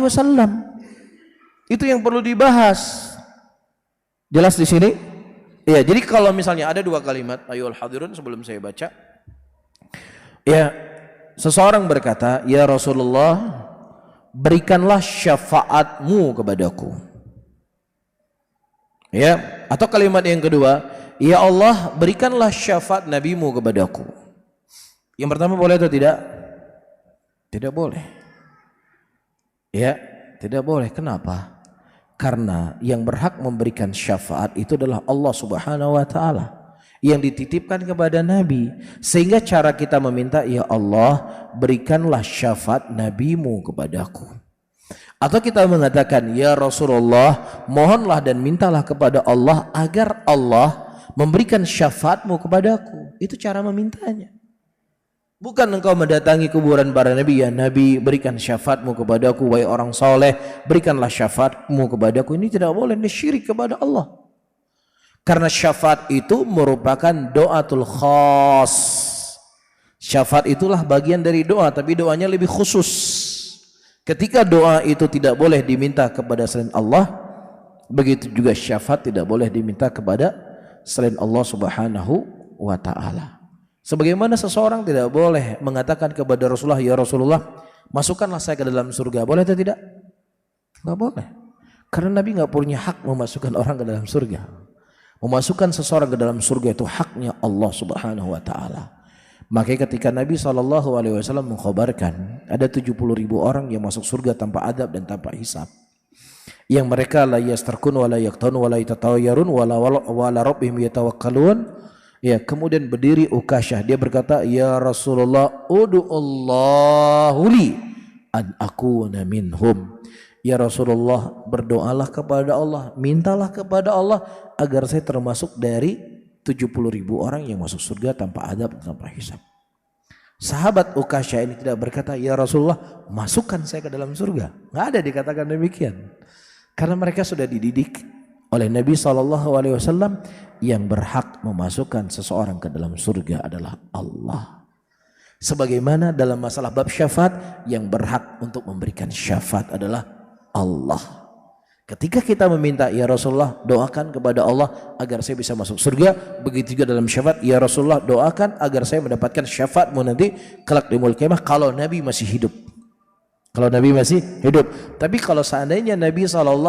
Itu yang perlu dibahas. Jelas di sini? Ya, jadi kalau misalnya ada dua kalimat, ayyuhal hadirun, sebelum saya baca. Ya, seseorang berkata, ya Rasulullah, berikanlah syafaatmu kepadaku. Ya, atau kalimat yang kedua, ya Allah, berikanlah syafaat nabimu kepadaku. Yang pertama boleh atau tidak? Tidak boleh. Ya, tidak boleh. Kenapa? Karena yang berhak memberikan syafaat itu adalah Allah Subhanahu wa taala yang dititipkan kepada Nabi, sehingga cara kita meminta, ya Allah, berikanlah syafaat nabimu kepadaku. Atau kita mengatakan, ya Rasulullah, mohonlah dan mintalah kepada Allah agar Allah memberikan syafaatmu kepadaku. Itu cara memintanya. Bukan engkau mendatangi kuburan para nabi, ya Nabi, berikan syafaatmu kepadaku, wahai orang soleh, berikanlah syafaatmu kepadaku. Ini tidak boleh, ini syirik kepada Allah. Karena syafaat itu merupakan doatul khas. Syafaat itulah bagian dari doa, tapi doanya lebih khusus. Ketika doa itu tidak boleh diminta kepada selain Allah, begitu juga syafaat tidak boleh diminta kepada selain Allah Subhanahu wa ta'ala. Sebagaimana seseorang tidak boleh mengatakan kepada Rasulullah, ya Rasulullah, masukkanlah saya ke dalam surga. Boleh atau tidak? Tidak boleh. Karena Nabi tidak punya hak memasukkan orang ke dalam surga. Memasukkan seseorang ke dalam surga itu haknya Allah Subhanahu wa ta'ala. Makanya ketika Nabi SAW mengkhabarkan ada 70.000 orang yang masuk surga tanpa adab dan tanpa hisab, yang mereka la yastarkun wa la yaqtun wa la yatatawayarun wa la rabbihim yatawakkalun. Ya, kemudian berdiri Ukasyah, dia berkata, ya Rasulullah, ud'ullahu li an akuna minhum. Ya Rasulullah, berdoalah kepada Allah, mintalah kepada Allah agar saya termasuk dari 70.000 orang yang masuk surga tanpa adab dan tanpa hisab. Sahabat Ukasyah ini tidak berkata, ya Rasulullah, masukkan saya ke dalam surga. Nggak ada dikatakan demikian. Karena mereka sudah dididik oleh Nabi SAW, yang berhak memasukkan seseorang ke dalam surga adalah Allah. Sebagaimana dalam masalah bab syafaat, yang berhak untuk memberikan syafaat adalah Allah. Ketika kita meminta, ya Rasulullah, doakan kepada Allah agar saya bisa masuk surga. Begitu juga dalam syafaat, ya Rasulullah, doakan agar saya mendapatkan syafaatmu nanti kelak di yaumul qiyamah kalau Nabi masih hidup. Kalau Nabi masih hidup. Tapi kalau seandainya Nabi SAW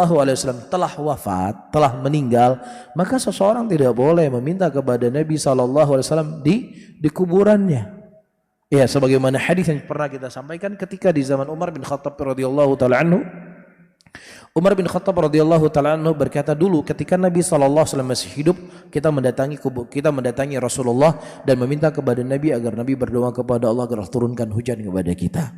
telah wafat, telah meninggal, maka seseorang tidak boleh meminta kepada Nabi SAW di kuburannya. Ya, sebagaimana hadis yang pernah kita sampaikan ketika di zaman Umar bin Khattab radhiyallahu taala anhu. Umar bin Khattab radhiyallahu taala anhu berkata, dulu ketika Nabi SAW masih hidup, kita mendatangi Rasulullah dan meminta kepada Nabi agar Nabi berdoa kepada Allah agar turunkan hujan kepada kita.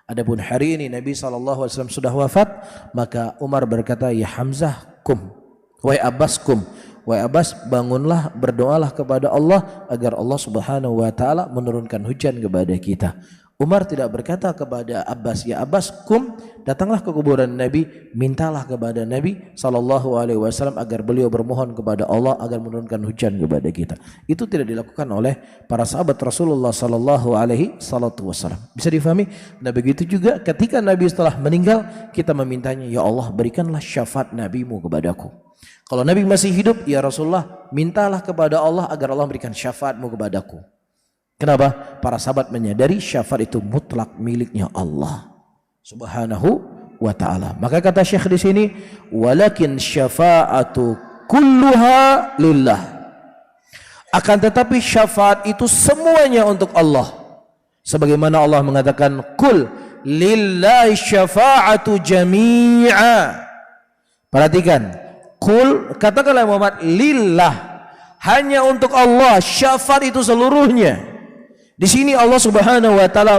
Adapun hari ini Nabi SAW sudah wafat, maka Umar berkata, ya Hamzah kum, wahai Abbas kum, wahai Abbas, bangunlah, berdoalah kepada Allah agar Allah Subhanahu wa ta'ala menurunkan hujan kepada kita. Umar tidak berkata kepada Abbas, ya Abbas, datanglah ke kuburan Nabi, mintalah kepada Nabi SAW agar beliau bermohon kepada Allah agar menurunkan hujan kepada kita. Itu tidak dilakukan oleh para sahabat Rasulullah SAW. Bisa difahami? Nah begitu juga ketika Nabi setelah meninggal, kita memintanya, ya Allah berikanlah syafaat Nabimu kepadaku. Kalau Nabi masih hidup, ya Rasulullah mintalah kepada Allah agar Allah berikan syafaatmu kepadaku. Kenapa? Para sahabat menyadari syafaat itu mutlak miliknya Allah Subhanahu wa ta'ala. Maka kata Syekh di sini, walakin syafa'atu kulluha lillah. Akan tetapi syafaat itu semuanya untuk Allah. Sebagaimana Allah mengatakan, qul lillahi syafa'atu jami'a. Perhatikan, qul, katakanlah Muhammad, lillah, hanya untuk Allah syafaat itu seluruhnya. Di sini Allah Subhanahu wa taala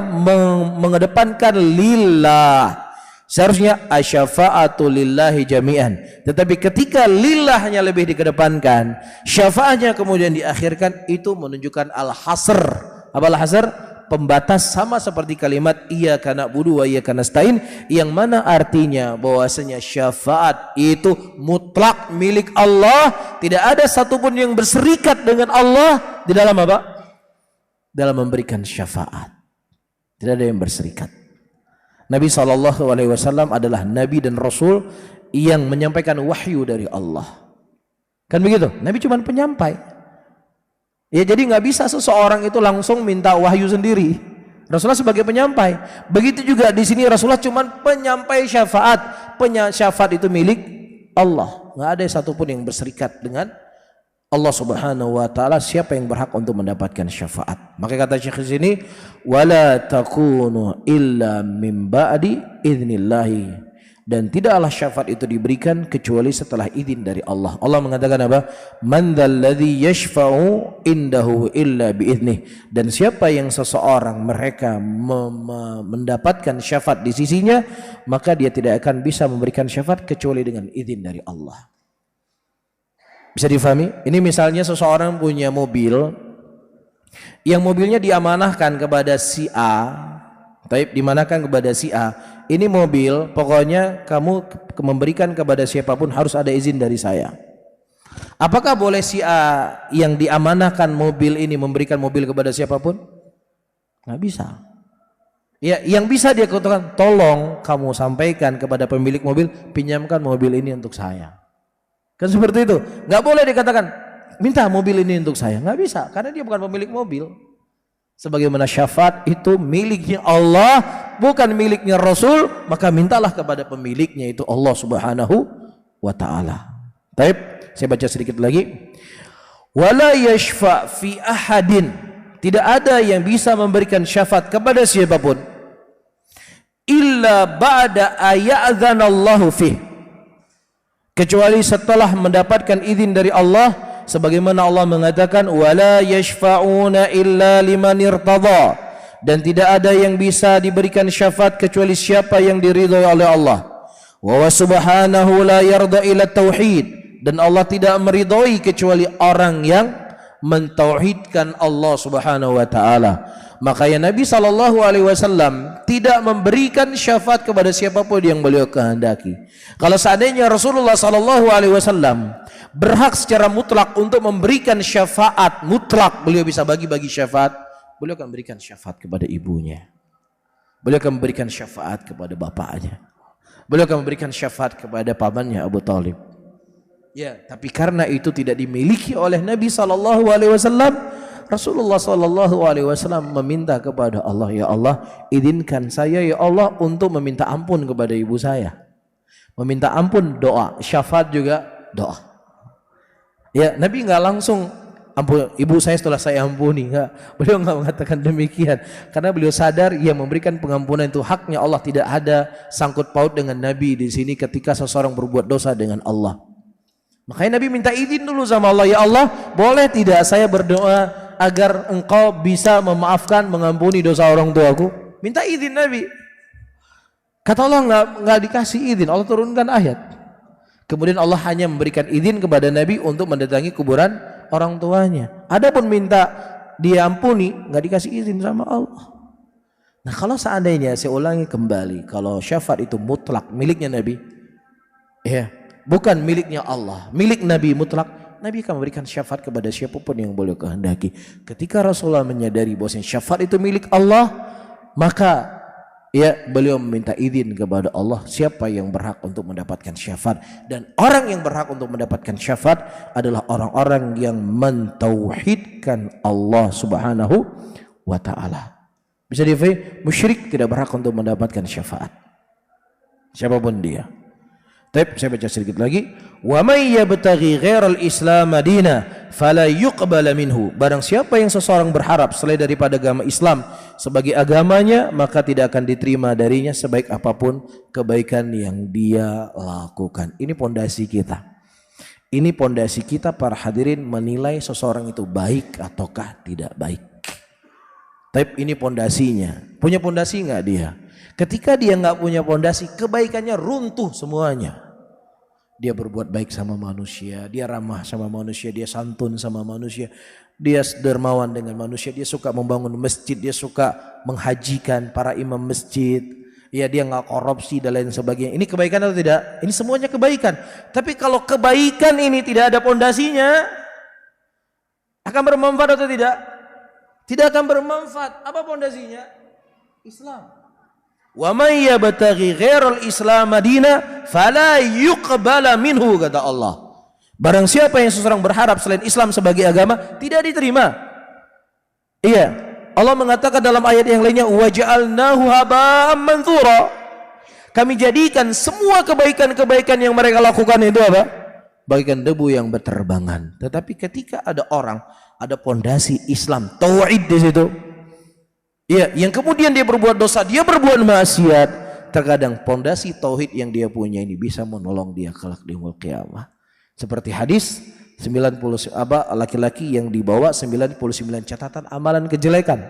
mengedepankan lillah. Seharusnya asyafa'atu lillahi jami'an. Tetapi ketika lillahnya lebih dikedepankan, syafaatnya kemudian diakhirkan, itu menunjukkan al-hasr. Apa al-hasr? Pembatas, sama seperti kalimat iyyaka na'budu wa iyyaka nasta'in, yang mana artinya bahwasanya syafaat itu mutlak milik Allah, tidak ada satupun yang berserikat dengan Allah di dalam apa? Dalam memberikan syafaat. Tidak ada yang berserikat. Nabi SAW adalah Nabi dan Rasul yang menyampaikan wahyu dari Allah. Kan begitu? Nabi cuma penyampai. Ya, jadi nggak bisa seseorang itu langsung minta wahyu sendiri. Rasulullah sebagai penyampai. Begitu juga di sini Rasulullah cuma penyampai syafaat. Syafaat itu milik Allah. Nggak ada satupun yang berserikat dengan Allah Subhanahu wa taala. Siapa yang berhak untuk mendapatkan syafaat? Maka kata Syekh di sini, wala takunu illa min ba'di idznillah, dan tidaklah syafaat itu diberikan kecuali setelah izin dari Allah. Allah mengatakan apa? Man dzalladzi yashfa'u indahu illa biiznih, dan siapa yang seseorang mereka mendapatkan syafaat di sisinya, maka dia tidak akan bisa memberikan syafaat kecuali dengan izin dari Allah. Bisa difahami? Ini misalnya seseorang punya mobil, yang mobilnya diamanahkan kepada si A, dimanahkan kepada si A. Ini mobil, pokoknya kamu memberikan kepada siapapun harus ada izin dari saya. Apakah boleh si A yang diamanahkan mobil ini memberikan mobil kepada siapapun? Nggak bisa. Ya, yang bisa dia katakan, tolong kamu sampaikan kepada pemilik mobil, pinjamkan mobil ini untuk saya. Kan seperti itu. Nggak boleh dikatakan minta mobil ini untuk saya. Nggak bisa, karena dia bukan pemilik mobil. Sebagaimana syafaat itu miliknya Allah, bukan miliknya Rasul, maka mintalah kepada pemiliknya, itu Allah Subhanahu wa ta'ala. Baik, saya baca sedikit lagi. Wala yashfa' fi ahadin, tidak ada yang bisa memberikan syafaat kepada siapapun illa ba'da aya'dzanallahu fih, kecuali setelah mendapatkan izin dari Allah, sebagaimana Allah mengatakan wala yashfa'una illa liman irtada, dan tidak ada yang bisa diberikan syafaat kecuali siapa yang diridhai oleh Allah. Wa subhanahu la yarda ila tauhid, dan Allah tidak meridhai kecuali orang yang mentauhidkan Allah Subhanahu wa taala. Makanya Nabi SAW tidak memberikan syafaat kepada siapapun yang beliau kehendaki. Kalau seandainya Rasulullah SAW berhak secara mutlak untuk memberikan syafaat mutlak, beliau bisa bagi-bagi syafaat, beliau akan memberikan syafaat kepada ibunya, beliau akan memberikan syafaat kepada bapaknya, beliau akan memberikan syafaat kepada pamannya Abu Talib. Ya, tapi karena itu tidak dimiliki oleh Nabi SAW, Rasulullah SAW meminta kepada Allah, ya Allah, izinkan saya ya Allah untuk meminta ampun kepada ibu saya. Meminta ampun doa, syafaat juga doa. Ya, Nabi nggak langsung ampun ibu saya setelah saya ampuni, enggak. Beliau nggak mengatakan demikian, karena beliau sadar yang memberikan pengampunan itu haknya Allah, tidak ada sangkut paut dengan Nabi di sini ketika seseorang berbuat dosa dengan Allah. Makanya Nabi minta izin dulu sama Allah, ya Allah, boleh tidak saya berdoa agar engkau bisa memaafkan, mengampuni dosa orang tuaku? Minta izin Nabi. Kata Allah nggak dikasih izin, Allah turunkan ayat. Kemudian Allah hanya memberikan izin kepada Nabi untuk mendatangi kuburan orang tuanya. Adapun minta dia ampuni, nggak dikasih izin sama Allah. Nah kalau seandainya, saya ulangi kembali, kalau syafaat itu mutlak miliknya Nabi, ya, bukan miliknya Allah, milik Nabi mutlak, Nabi akan memberikan syafaat kepada siapapun yang boleh kehendaki. Ketika Rasulullah menyadari bahwa syafaat itu milik Allah, maka ya beliau meminta izin kepada Allah siapa yang berhak untuk mendapatkan syafaat, dan orang yang berhak untuk mendapatkan syafaat adalah orang-orang yang mentauhidkan Allah Subhanahu wa taala. Bisa difahami, musyrik tidak berhak untuk mendapatkan syafaat, siapapun dia. Tapi saya baca sedikit lagi. Wa may yabtaghi ghairal islam madina fala yuqbal minhu. Barang siapa yang seseorang berharap selain daripada agama Islam sebagai agamanya, maka tidak akan diterima darinya sebaik apapun kebaikan yang dia lakukan. Ini pondasi kita. Ini pondasi kita para hadirin menilai seseorang itu baik ataukah tidak baik. Tapi ini pondasinya. Punya pondasi enggak dia? Ketika dia enggak punya pondasi, kebaikannya runtuh semuanya. Dia berbuat baik sama manusia, dia ramah sama manusia, dia santun sama manusia, dia dermawan dengan manusia, dia suka membangun masjid, dia suka menghajikan para imam masjid, ya dia enggak korupsi dan lain sebagainya. Ini kebaikan atau tidak? Ini semuanya kebaikan. Tapi kalau kebaikan ini tidak ada pondasinya, akan bermanfaat atau tidak? Tidak akan bermanfaat. Apa pondasinya? Islam. Wa may yabtaghi ghairal islam madina fala yuqbala minhu, kata Allah. Barang siapa yang seseorang berharap selain Islam sebagai agama, tidak diterima. Iya, Allah mengatakan dalam ayat yang lainnya, wa ja'alnahu haba'an manthura. Kami jadikan semua kebaikan-kebaikan yang mereka lakukan itu apa? Bagaikan debu yang berterbangan. Tetapi ketika ada orang, ada pondasi Islam, tauhid di situ, ya, yang kemudian dia berbuat dosa, dia berbuat maksiat, terkadang pondasi tauhid yang dia punya ini bisa menolong dia kelak di yaumul qiyamah. Seperti hadis 90 laki-laki yang dibawa 99 catatan amalan kejelekan.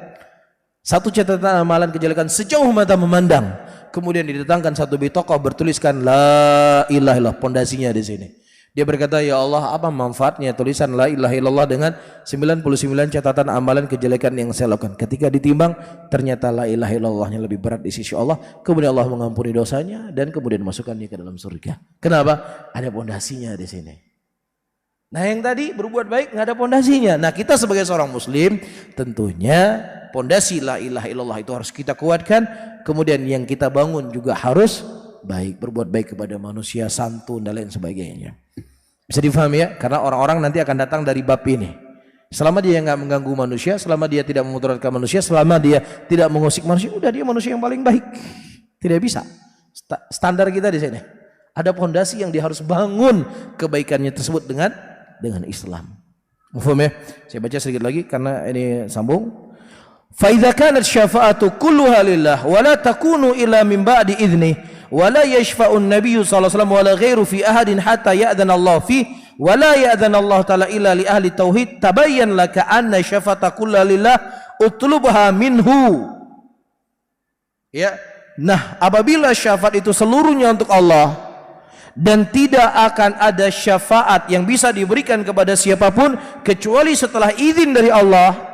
Satu catatan amalan kejelekan sejauh mata memandang. Kemudian didatangkan satu bitokoh bertuliskan la ilaha illallah, pondasinya di sini. Dia berkata, ya Allah, apa manfaatnya tulisan la ilaha illallah dengan 99 catatan amalan kejelekan yang saya lakukan? Ketika ditimbang, ternyata la ilaha illallahnya lebih berat di sisi Allah. Kemudian Allah mengampuni dosanya dan kemudian masukkannya ke dalam surga. Kenapa? Ada pondasinya di sini. Nah, yang tadi berbuat baik nggak ada pondasinya. Nah, kita sebagai seorang muslim tentunya pondasi la ilaha illallah itu harus kita kuatkan. Kemudian yang kita bangun juga harus baik, berbuat baik kepada manusia, santun dan lain sebagainya. Bisa difahami ya? Karena orang-orang nanti akan datang dari bab ini. Selama dia nggak mengganggu manusia, selama dia tidak memudaratkan manusia, selama dia tidak mengusik manusia, udah dia manusia yang paling baik. Tidak bisa. Standar kita di sini. Ada pondasi yang dia harus bangun kebaikannya tersebut dengan Islam. Mufhum ya? Saya baca sedikit lagi karena ini sambung. Fa idza kanat syafa'atu kulluha lillah wa la takunu illa min ba'di idzni wa la yashfa'u an-nabiy sallallahu alaihi wasallam wa la ghairu fi ahadin hatta ya'dhana Allah fi wa la ya'dhana Allah ta'ala illa li ahli tauhid tabayyan laka anna syafa'ata kulluha lillah utlubha minhu. Ya. Nah, apabila syafaat itu seluruhnya untuk Allah dan tidak akan ada syafaat yang bisa diberikan kepada siapapun kecuali setelah izin dari Allah.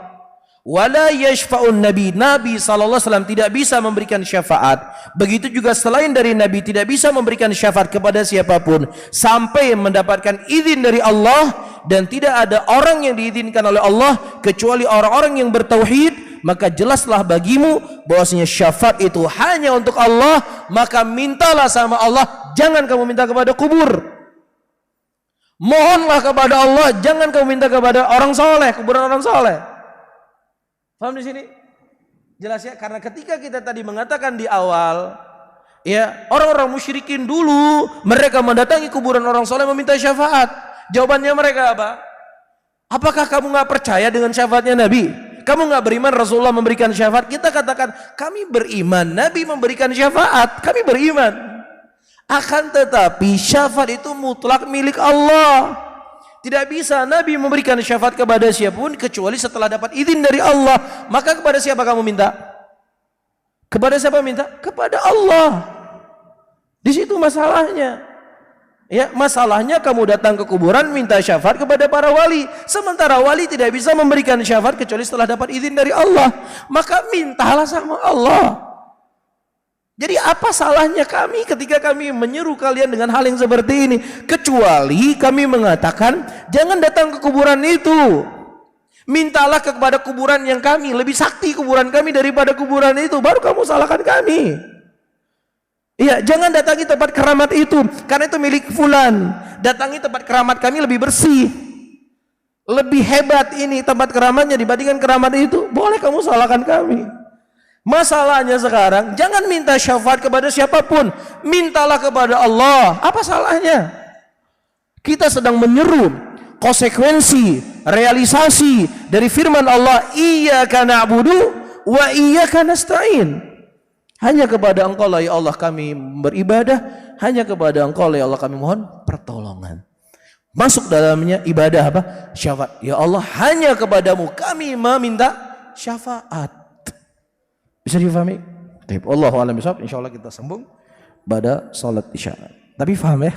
Wala yashfa'un nabi, Nabi SAW tidak bisa memberikan syafaat. Begitu juga selain dari Nabi tidak bisa memberikan syafaat kepada siapapun sampai mendapatkan izin dari Allah. Dan tidak ada orang yang diizinkan oleh Allah kecuali orang-orang yang bertauhid. Maka jelaslah bagimu bahwasanya syafaat itu hanya untuk Allah. Maka mintalah sama Allah, jangan kamu minta kepada kubur. Mohonlah kepada Allah, jangan kamu minta kepada orang soleh, kuburan orang soleh. Paham di sini? Jelas ya? Karena ketika kita tadi mengatakan di awal, ya, orang-orang musyrikin dulu mereka mendatangi kuburan orang soleh meminta syafaat. Jawabannya mereka apa? Apakah kamu nggak percaya dengan syafaatnya Nabi? Kamu nggak beriman Rasulullah memberikan syafaat? Kita katakan kami beriman, Nabi memberikan syafaat, kami beriman. Akan tetapi syafaat itu mutlak milik Allah. Tidak bisa Nabi memberikan syafaat kepada siapapun kecuali setelah dapat izin dari Allah. Maka kepada siapa kamu minta? Kepada siapa minta? Kepada Allah. Di situ masalahnya. Ya, masalahnya kamu datang ke kuburan minta syafaat kepada para wali, sementara wali tidak bisa memberikan syafaat kecuali setelah dapat izin dari Allah. Maka mintalah sama Allah. Jadi apa salahnya kami ketika kami menyeru kalian dengan hal yang seperti ini? Kecuali kami mengatakan jangan datang ke kuburan itu. Mintalah kepada kuburan yang kami, lebih sakti kuburan kami daripada kuburan itu, baru kamu salahkan kami. Iya, jangan datangi tempat keramat itu karena itu milik fulan. Datangi tempat keramat kami lebih bersih, lebih hebat ini tempat keramatnya dibandingkan keramat itu. Boleh kamu salahkan kami. Masalahnya sekarang jangan minta syafaat kepada siapapun, mintalah kepada Allah. Apa salahnya? Kita sedang menyeru konsekuensi realisasi dari firman Allah, iyyaka na'budu wa iyyaka nasta'in. Hanya kepada Engkau lah ya Allah kami beribadah, hanya kepada Engkau lah ya Allah kami mohon pertolongan. Masuk dalamnya ibadah apa? Syafaat. Ya Allah, hanya kepadamu kami meminta syafaat. Bisa difahami? Baik, Allahu a'lam bishawab. Insyaallah kita sambung pada salat Isya. Tapi paham ya?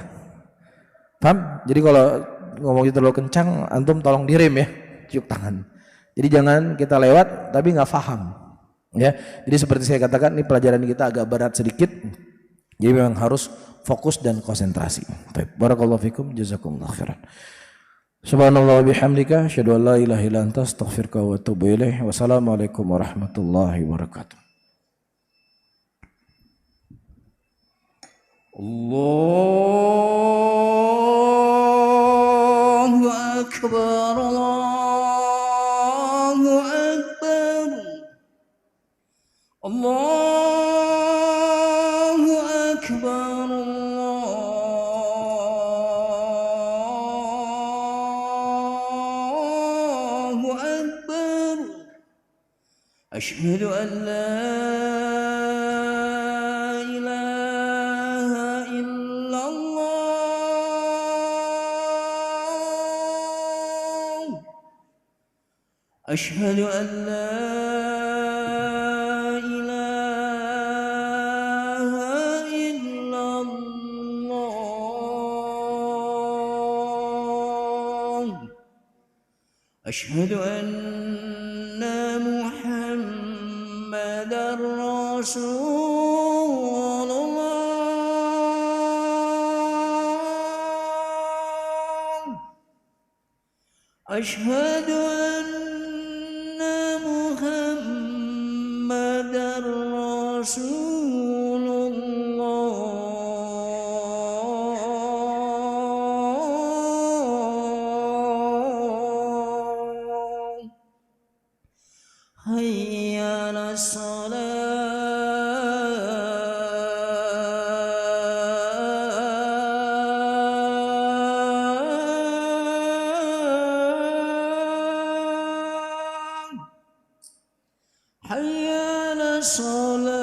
Paham? Jadi kalau ngomong terlalu kencang, antum tolong direm ya, cium tangan. Jadi jangan kita lewat tapi nggak paham. Ya, jadi seperti saya katakan ini pelajaran kita agak berat sedikit. Jadi memang harus fokus dan konsentrasi. Baik, barakallahu fikum, jazakumullah khairan. Subhanallah bihamdika, asyhadu an la ilaha illa anta, astaghfiruka wa atubu ilaih. Wassalamualaikum warahmatullahi wabarakatuh. Allahu akbar, Allahu akbar. Allahu akbar, Allahu akbar. Asyhadu an la ilaha illallah. Asyhadu an la أشهد أن محمدًا رسول الله. أشهد أن محمدًا رسول الله. حي على الصلاة. حي على الصلاة.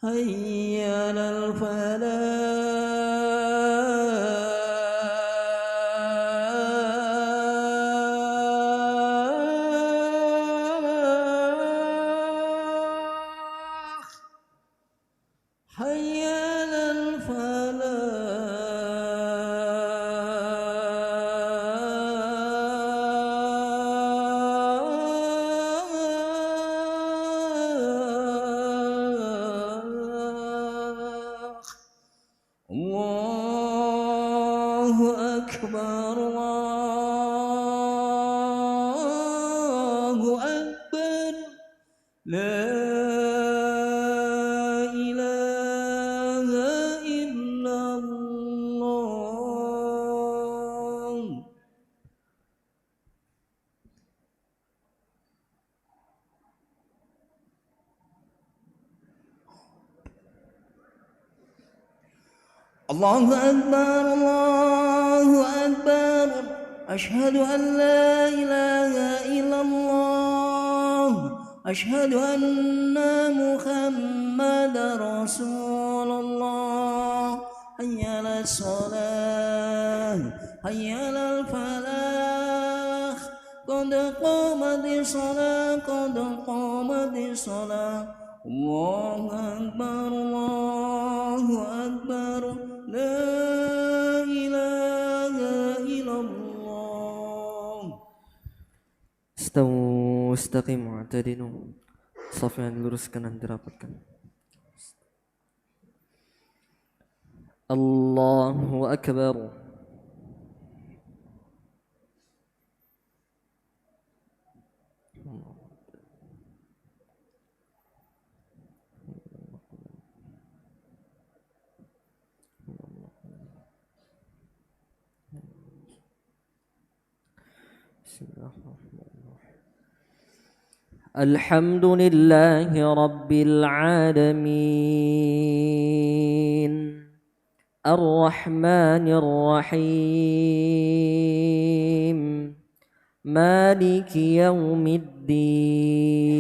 حي على الفلاح. حي على الفلاح. الله أكبر، الله أكبر. لا إله إلا الله. الله أكبر، الله أكبر. أشهد أن لا إله إلا الله. أشهد أن محمدًا رسول الله. حي على الصلاة. حي على الفلاح قد قامت الصلاة قد قامت الصلاة الله أكبر الله أكبر لا إله إلا الله. Istawu istaqimu i'tadilu. Shaf yang diluruskan dan dirapatkan. Allahu Akbar. الحمد لله رب العالمين الرحمن الرحيم مالك يوم الدين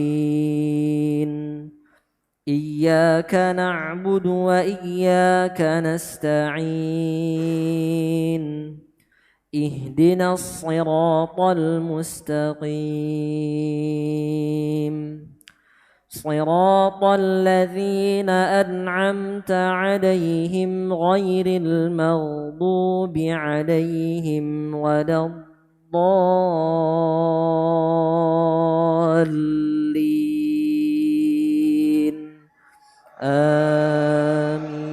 إياك نعبد وإياك نستعين اهدنا الصراط المستقيم صراط الذين أنعمت عليهم غير المغضوب عليهم ولا الضالين آمين.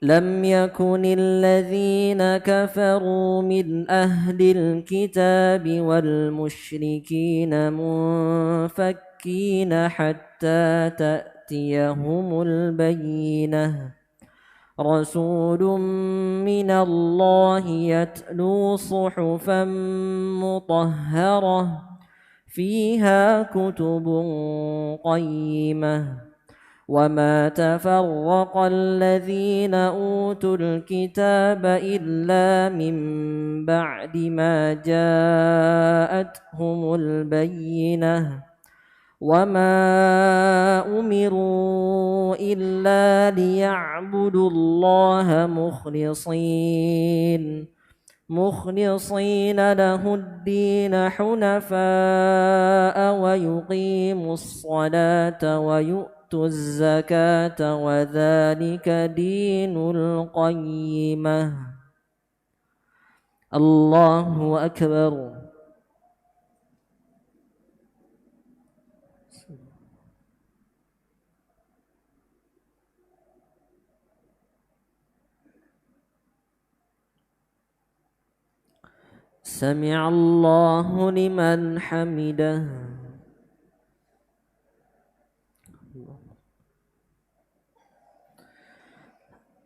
لم يكن الذين كفروا من أهل الكتاب والمشركين منفكين حتى تأتيهم البينة رسول من الله يتلو صحفا مطهرة فيها كتب قيمة وما تفرق الذين أوتوا الكتاب إلا من بعد ما جاءتهم البينة وما أمروا إلا ليعبدوا الله مخلصين له الدين حنفاء ويقيموا الصلاة ويؤتوا الزكاة وذلك دين القيمة. الله أكبر. سمع الله لمن حمده.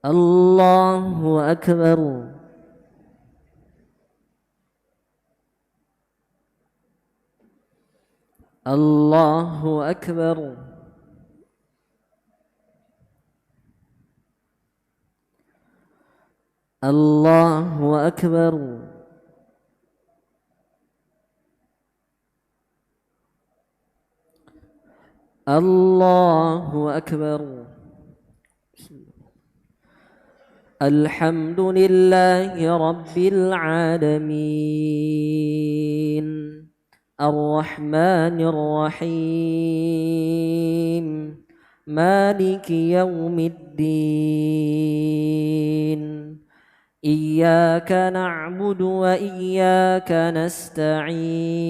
الله أكبر. الله أكبر. الله أكبر. الله أكبر. الحمد لله رب العالمين الرحمن الرحيم مالك يوم الدين إياك نعبد وإياك نستعين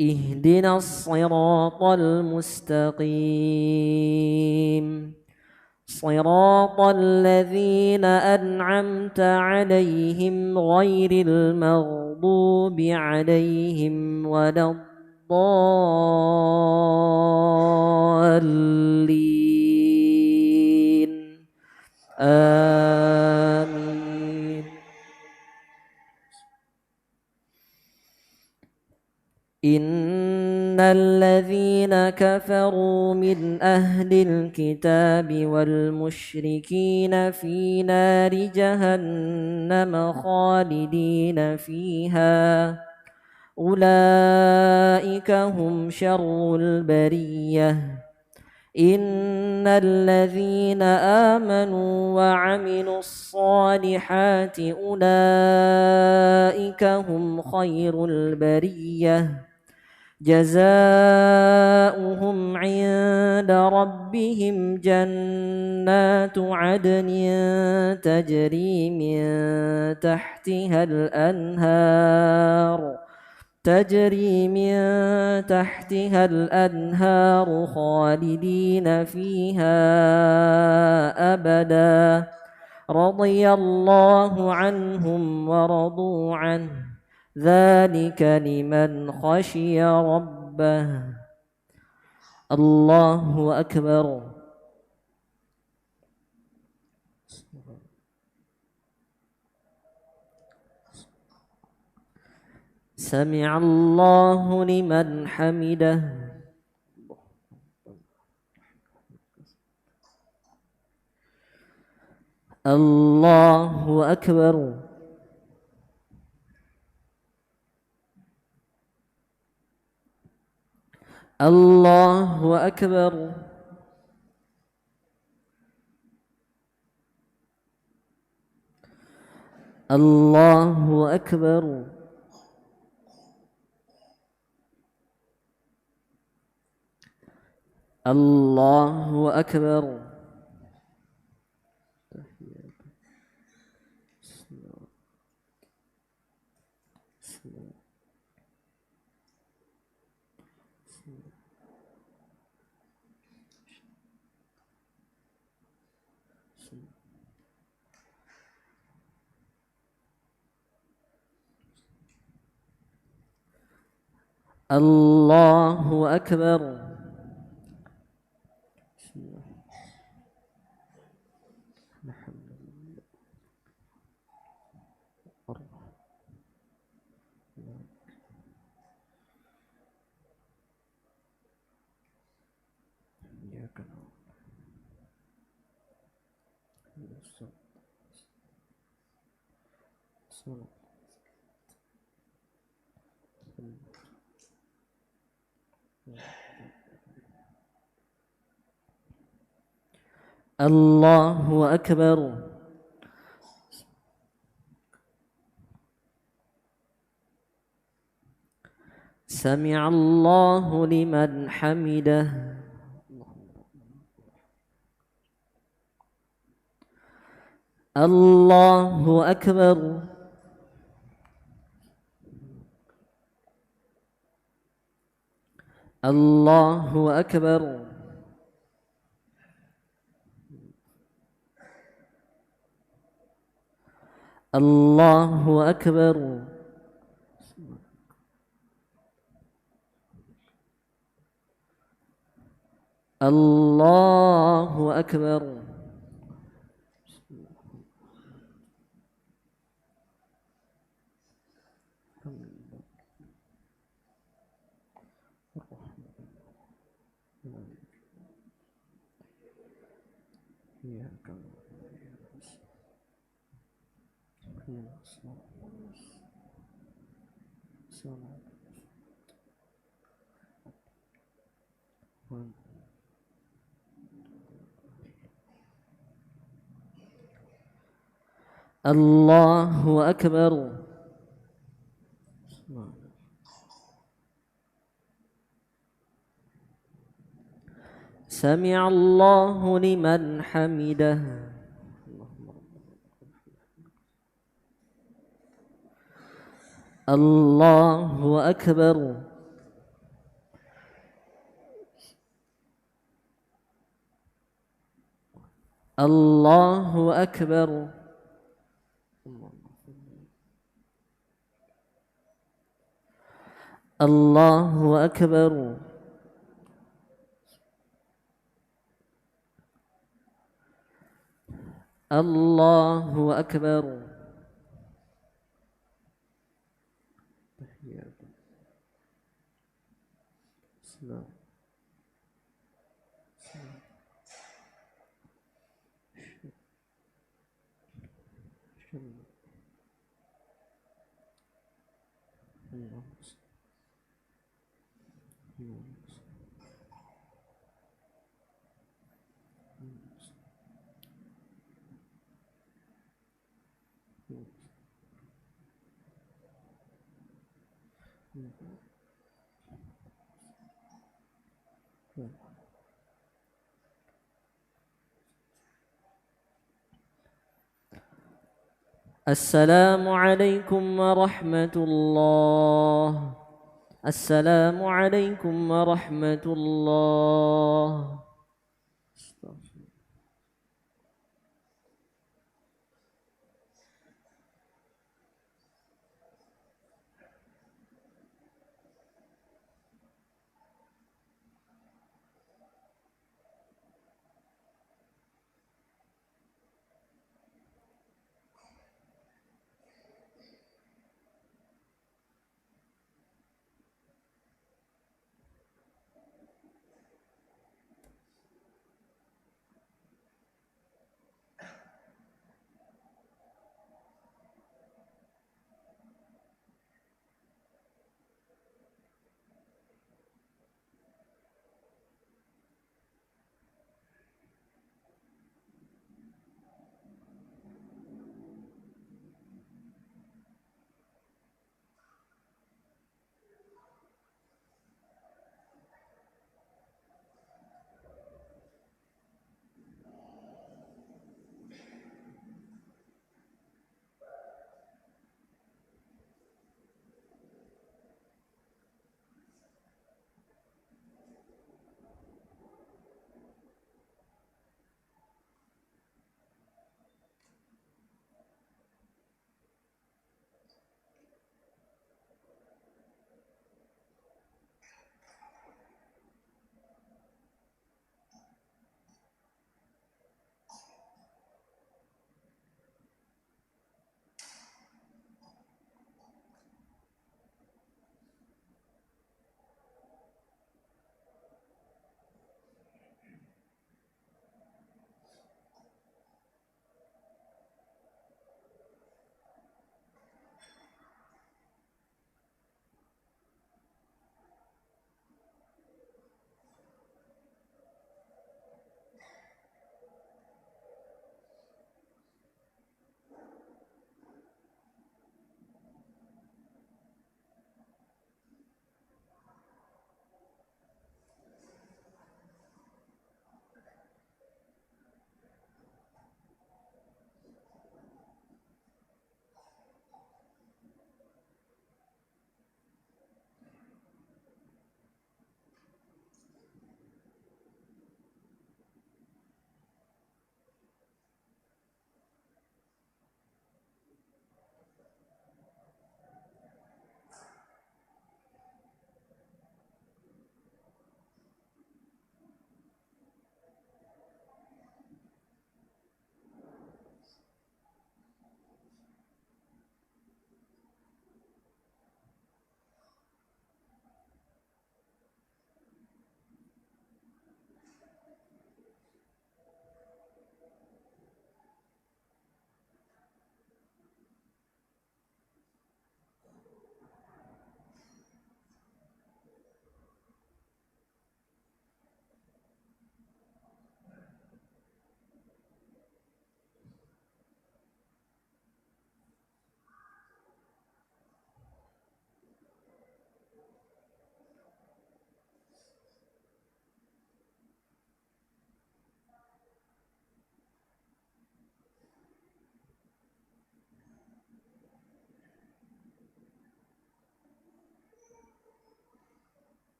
اهدنا الصراط المستقيم صراط الذين أنعمت عليهم غير المغضوب عليهم ولا الضالين آمين. إن الذين كفروا من أهل الكتاب والمشركين في نار جهنم خالدين فيها أولئك هم شر البرية إن الذين آمنوا وعملوا الصالحات أولئك هم خير البرية جزاؤهم عند ربهم جنات عدن تجري من تحتها الأنهار خالدين فيها أبدا رضي الله عنهم ورضوا عنه ذلك لمن خشي ربه الله أكبر سمع الله لمن حمده الله أكبر الله أكبر الله أكبر الله أكبر الله أكبر الله أكبر سمع الله لمن حمده الله أكبر الله أكبر الله أكبر الله أكبر الله أكبر سمع الله لمن حمده الله أكبر الله أكبر الله أكبر الله أكبر السلام عليكم ورحمة الله. السلام عليكم ورحمة الله.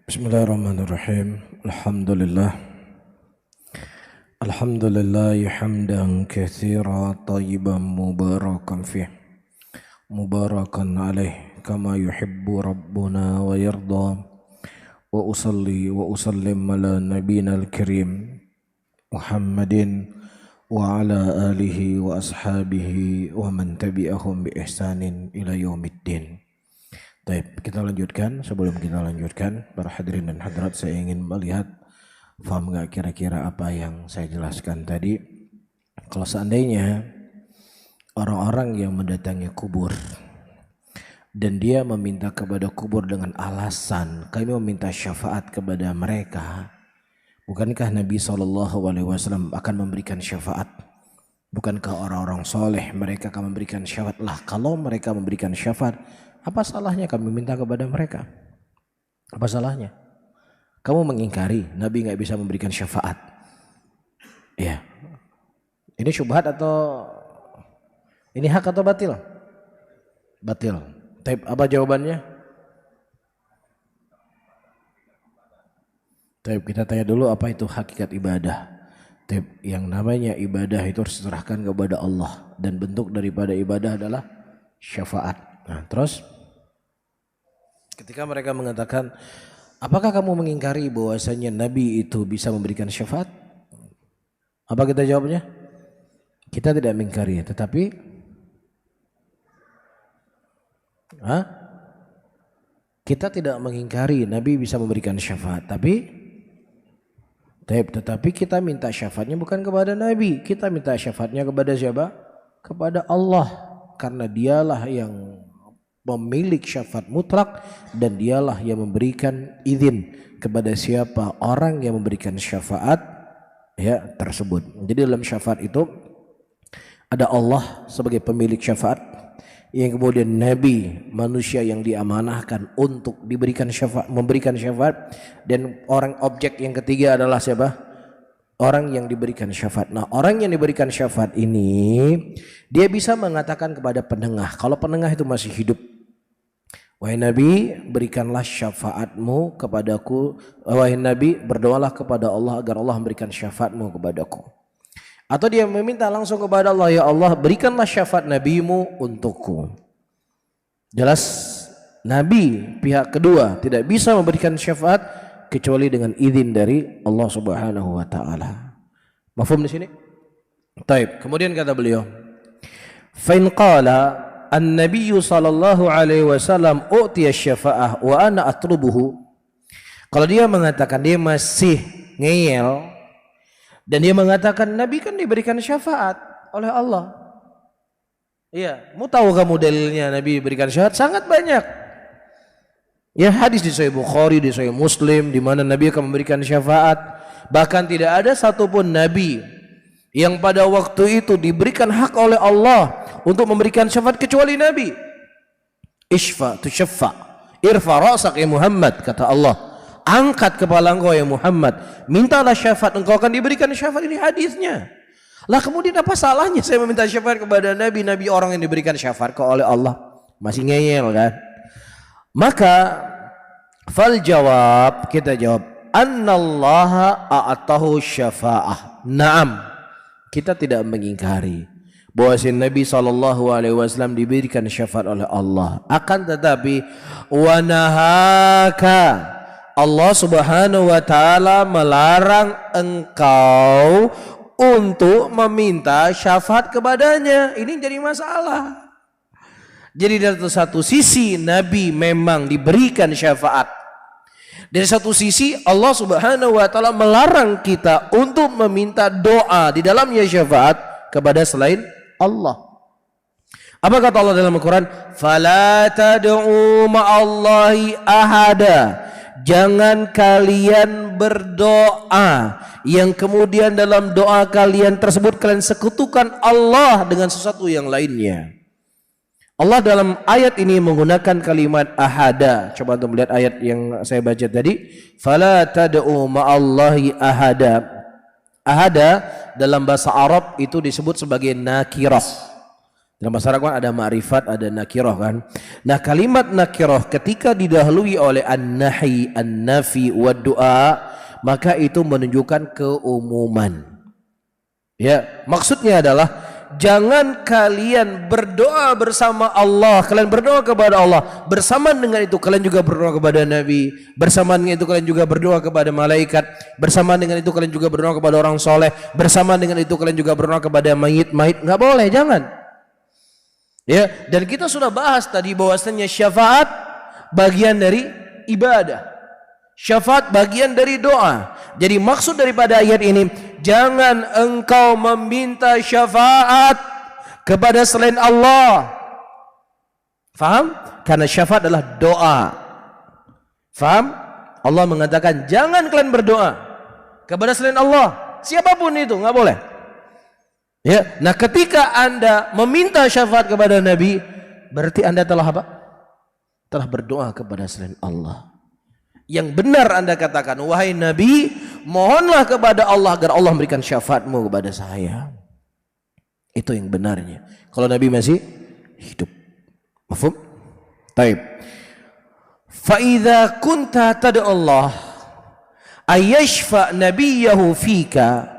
Bismillahirrahmanirrahim. Alhamdulillah hamdan katsira tayyiban mubarakan fih mubarakan alaih kama yuhibbu rabbuna wa yarda wa usalli wa usallim ala nabiyina al-karim Muhammadin wa ala alihi wa ashabihi wa man tabi'ahum bi ihsanin ila yaumiddin. Baik, kita lanjutkan. Sebelum kita lanjutkan, para hadirin dan hadirat, saya ingin melihat paham nggak kira-kira apa yang saya jelaskan tadi. Kalau seandainya orang-orang yang mendatangi kubur dan dia meminta kepada kubur dengan alasan kami meminta syafaat kepada mereka, bukankah Nabi SAW akan memberikan syafaat? Bukankah orang-orang soleh mereka akan memberikan syafaat? Lah, kalau mereka memberikan syafaat, apa salahnya kami minta kepada mereka? Apa salahnya? Kamu mengingkari Nabi nggak bisa memberikan syafaat. Ya, ini syubhat atau ini hak atau batil? Batil. Tapi apa jawabannya? Tapi kita tanya dulu apa itu hakikat ibadah. Yang namanya ibadah itu harus diserahkan kepada Allah dan bentuk daripada ibadah adalah syafaat. Nah, terus ketika mereka mengatakan, apakah kamu mengingkari bahwasanya Nabi itu bisa memberikan syafaat? Apa kita jawabnya? Kita tidak mengingkari, tetapi kita tidak mengingkari Nabi bisa memberikan syafaat, tetapi kita minta syafaatnya bukan kepada Nabi, kita minta syafaatnya kepada siapa? Kepada Allah, karena dialah yang pemilik syafaat mutlak dan dialah yang memberikan izin kepada siapa orang yang memberikan syafaat ya tersebut. Jadi dalam syafaat itu ada Allah sebagai pemilik syafaat, yang kemudian Nabi manusia yang diamanahkan untuk diberikan syafaat, memberikan syafaat, dan orang objek yang ketiga adalah siapa? Orang yang diberikan syafaat. Nah, orang yang diberikan syafaat ini dia bisa mengatakan kepada penengah, kalau penengah itu masih hidup, wahai Nabi, berikanlah syafaatmu kepadaku. Wahai Nabi, berdoalah kepada Allah agar Allah memberikan syafaatmu kepadaku. Atau dia meminta langsung kepada Allah, ya Allah, berikanlah syafaat Nabimu untukku. Jelas Nabi pihak kedua tidak bisa memberikan syafaat kecuali dengan izin dari Allah Subhanahu wa taala. Mafhum di sini? Baik, kemudian kata beliau, fa in qala An-Nabiy sallallahu alaihi wasallam u'tiya syafa'ah wa ana atlubuhu. Kalau dia mengatakan dia masih ngeyel dan dia mengatakan Nabi kan diberikan syafaat oleh Allah. Iya, mau tahu kamu dalilnya Nabi diberikan syafaat? Sangat banyak. Ya, hadis di Sahih Bukhari, di Sahih Muslim di mana Nabi akan memberikan syafaat. Bahkan tidak ada satupun Nabi yang pada waktu itu diberikan hak oleh Allah untuk memberikan syafaat kecuali Nabi. Ishfa tushaffa, irfa ra'sak ya Muhammad, kata Allah, angkat kepala engkau ya Muhammad, mintalah syafaat, engkau akan diberikan syafaat. Ini hadisnya. Lah kemudian apa salahnya saya meminta syafaat kepada Nabi? Nabi orang yang diberikan syafaat oleh Allah. Masih ngeyel kan? Maka fal jawab, kita jawab, annallaha a'atahu syafa'ah. Naam, kita tidak mengingkari bahwa Nabi SAW diberikan syafaat oleh Allah. Akan tetapi wanahaka, Allah Subhanahu wa taala melarang engkau untuk meminta syafaat kepadanya. Ini jadi masalah. Jadi dari satu sisi Nabi memang diberikan syafaat, dari satu sisi Allah Subhanahu wa taala melarang kita untuk meminta doa di dalamnya syafaat kepada selain Allah. Apa kata Allah dalam Al-Quran? Fala tad'u ma'allahi ahada. Jangan kalian berdoa yang kemudian dalam doa kalian tersebut kalian sekutukan Allah dengan sesuatu yang lainnya. Allah dalam ayat ini menggunakan kalimat ahada. Coba untuk melihat ayat yang saya baca tadi. Fala tad'u ma'allahi ahada. Ahada dalam bahasa Arab itu disebut sebagai nakirah. Dalam bahasa Arab kan ada ma'rifat, ada nakirah kan. Nah kalimat nakirah ketika didahului oleh an-nahi, an-nafi, wa du'a, maka itu menunjukkan keumuman. Ya, maksudnya adalah jangan kalian berdoa bersama Allah, kalian berdoa kepada Allah, bersamaan dengan itu kalian juga berdoa kepada Nabi, bersamaan dengan itu kalian juga berdoa kepada malaikat, bersamaan dengan itu kalian juga berdoa kepada orang soleh, bersamaan dengan itu kalian juga berdoa kepada mayit-mayit. Nggak boleh, jangan. Ya, dan kita sudah bahas tadi bahwasanya syafaat bagian dari ibadah. Syafaat bagian dari doa. Jadi maksud daripada ayat ini, jangan engkau meminta syafaat kepada selain Allah. Faham? Karena syafaat adalah doa. Faham? Allah mengatakan jangan kalian berdoa kepada selain Allah. Siapapun itu, nggak boleh. Ya, nah ketika Anda meminta syafaat kepada Nabi, berarti Anda telah apa? Telah berdoa kepada selain Allah. Yang benar Anda katakan, wahai Nabi, mohonlah kepada Allah agar Allah memberikan syafaatmu kepada saya. Itu yang benarnya. Kalau Nabi masih hidup. Mafhum? Taib. Fa idza kunta tad'u Allah ayashfa nabiyahu fika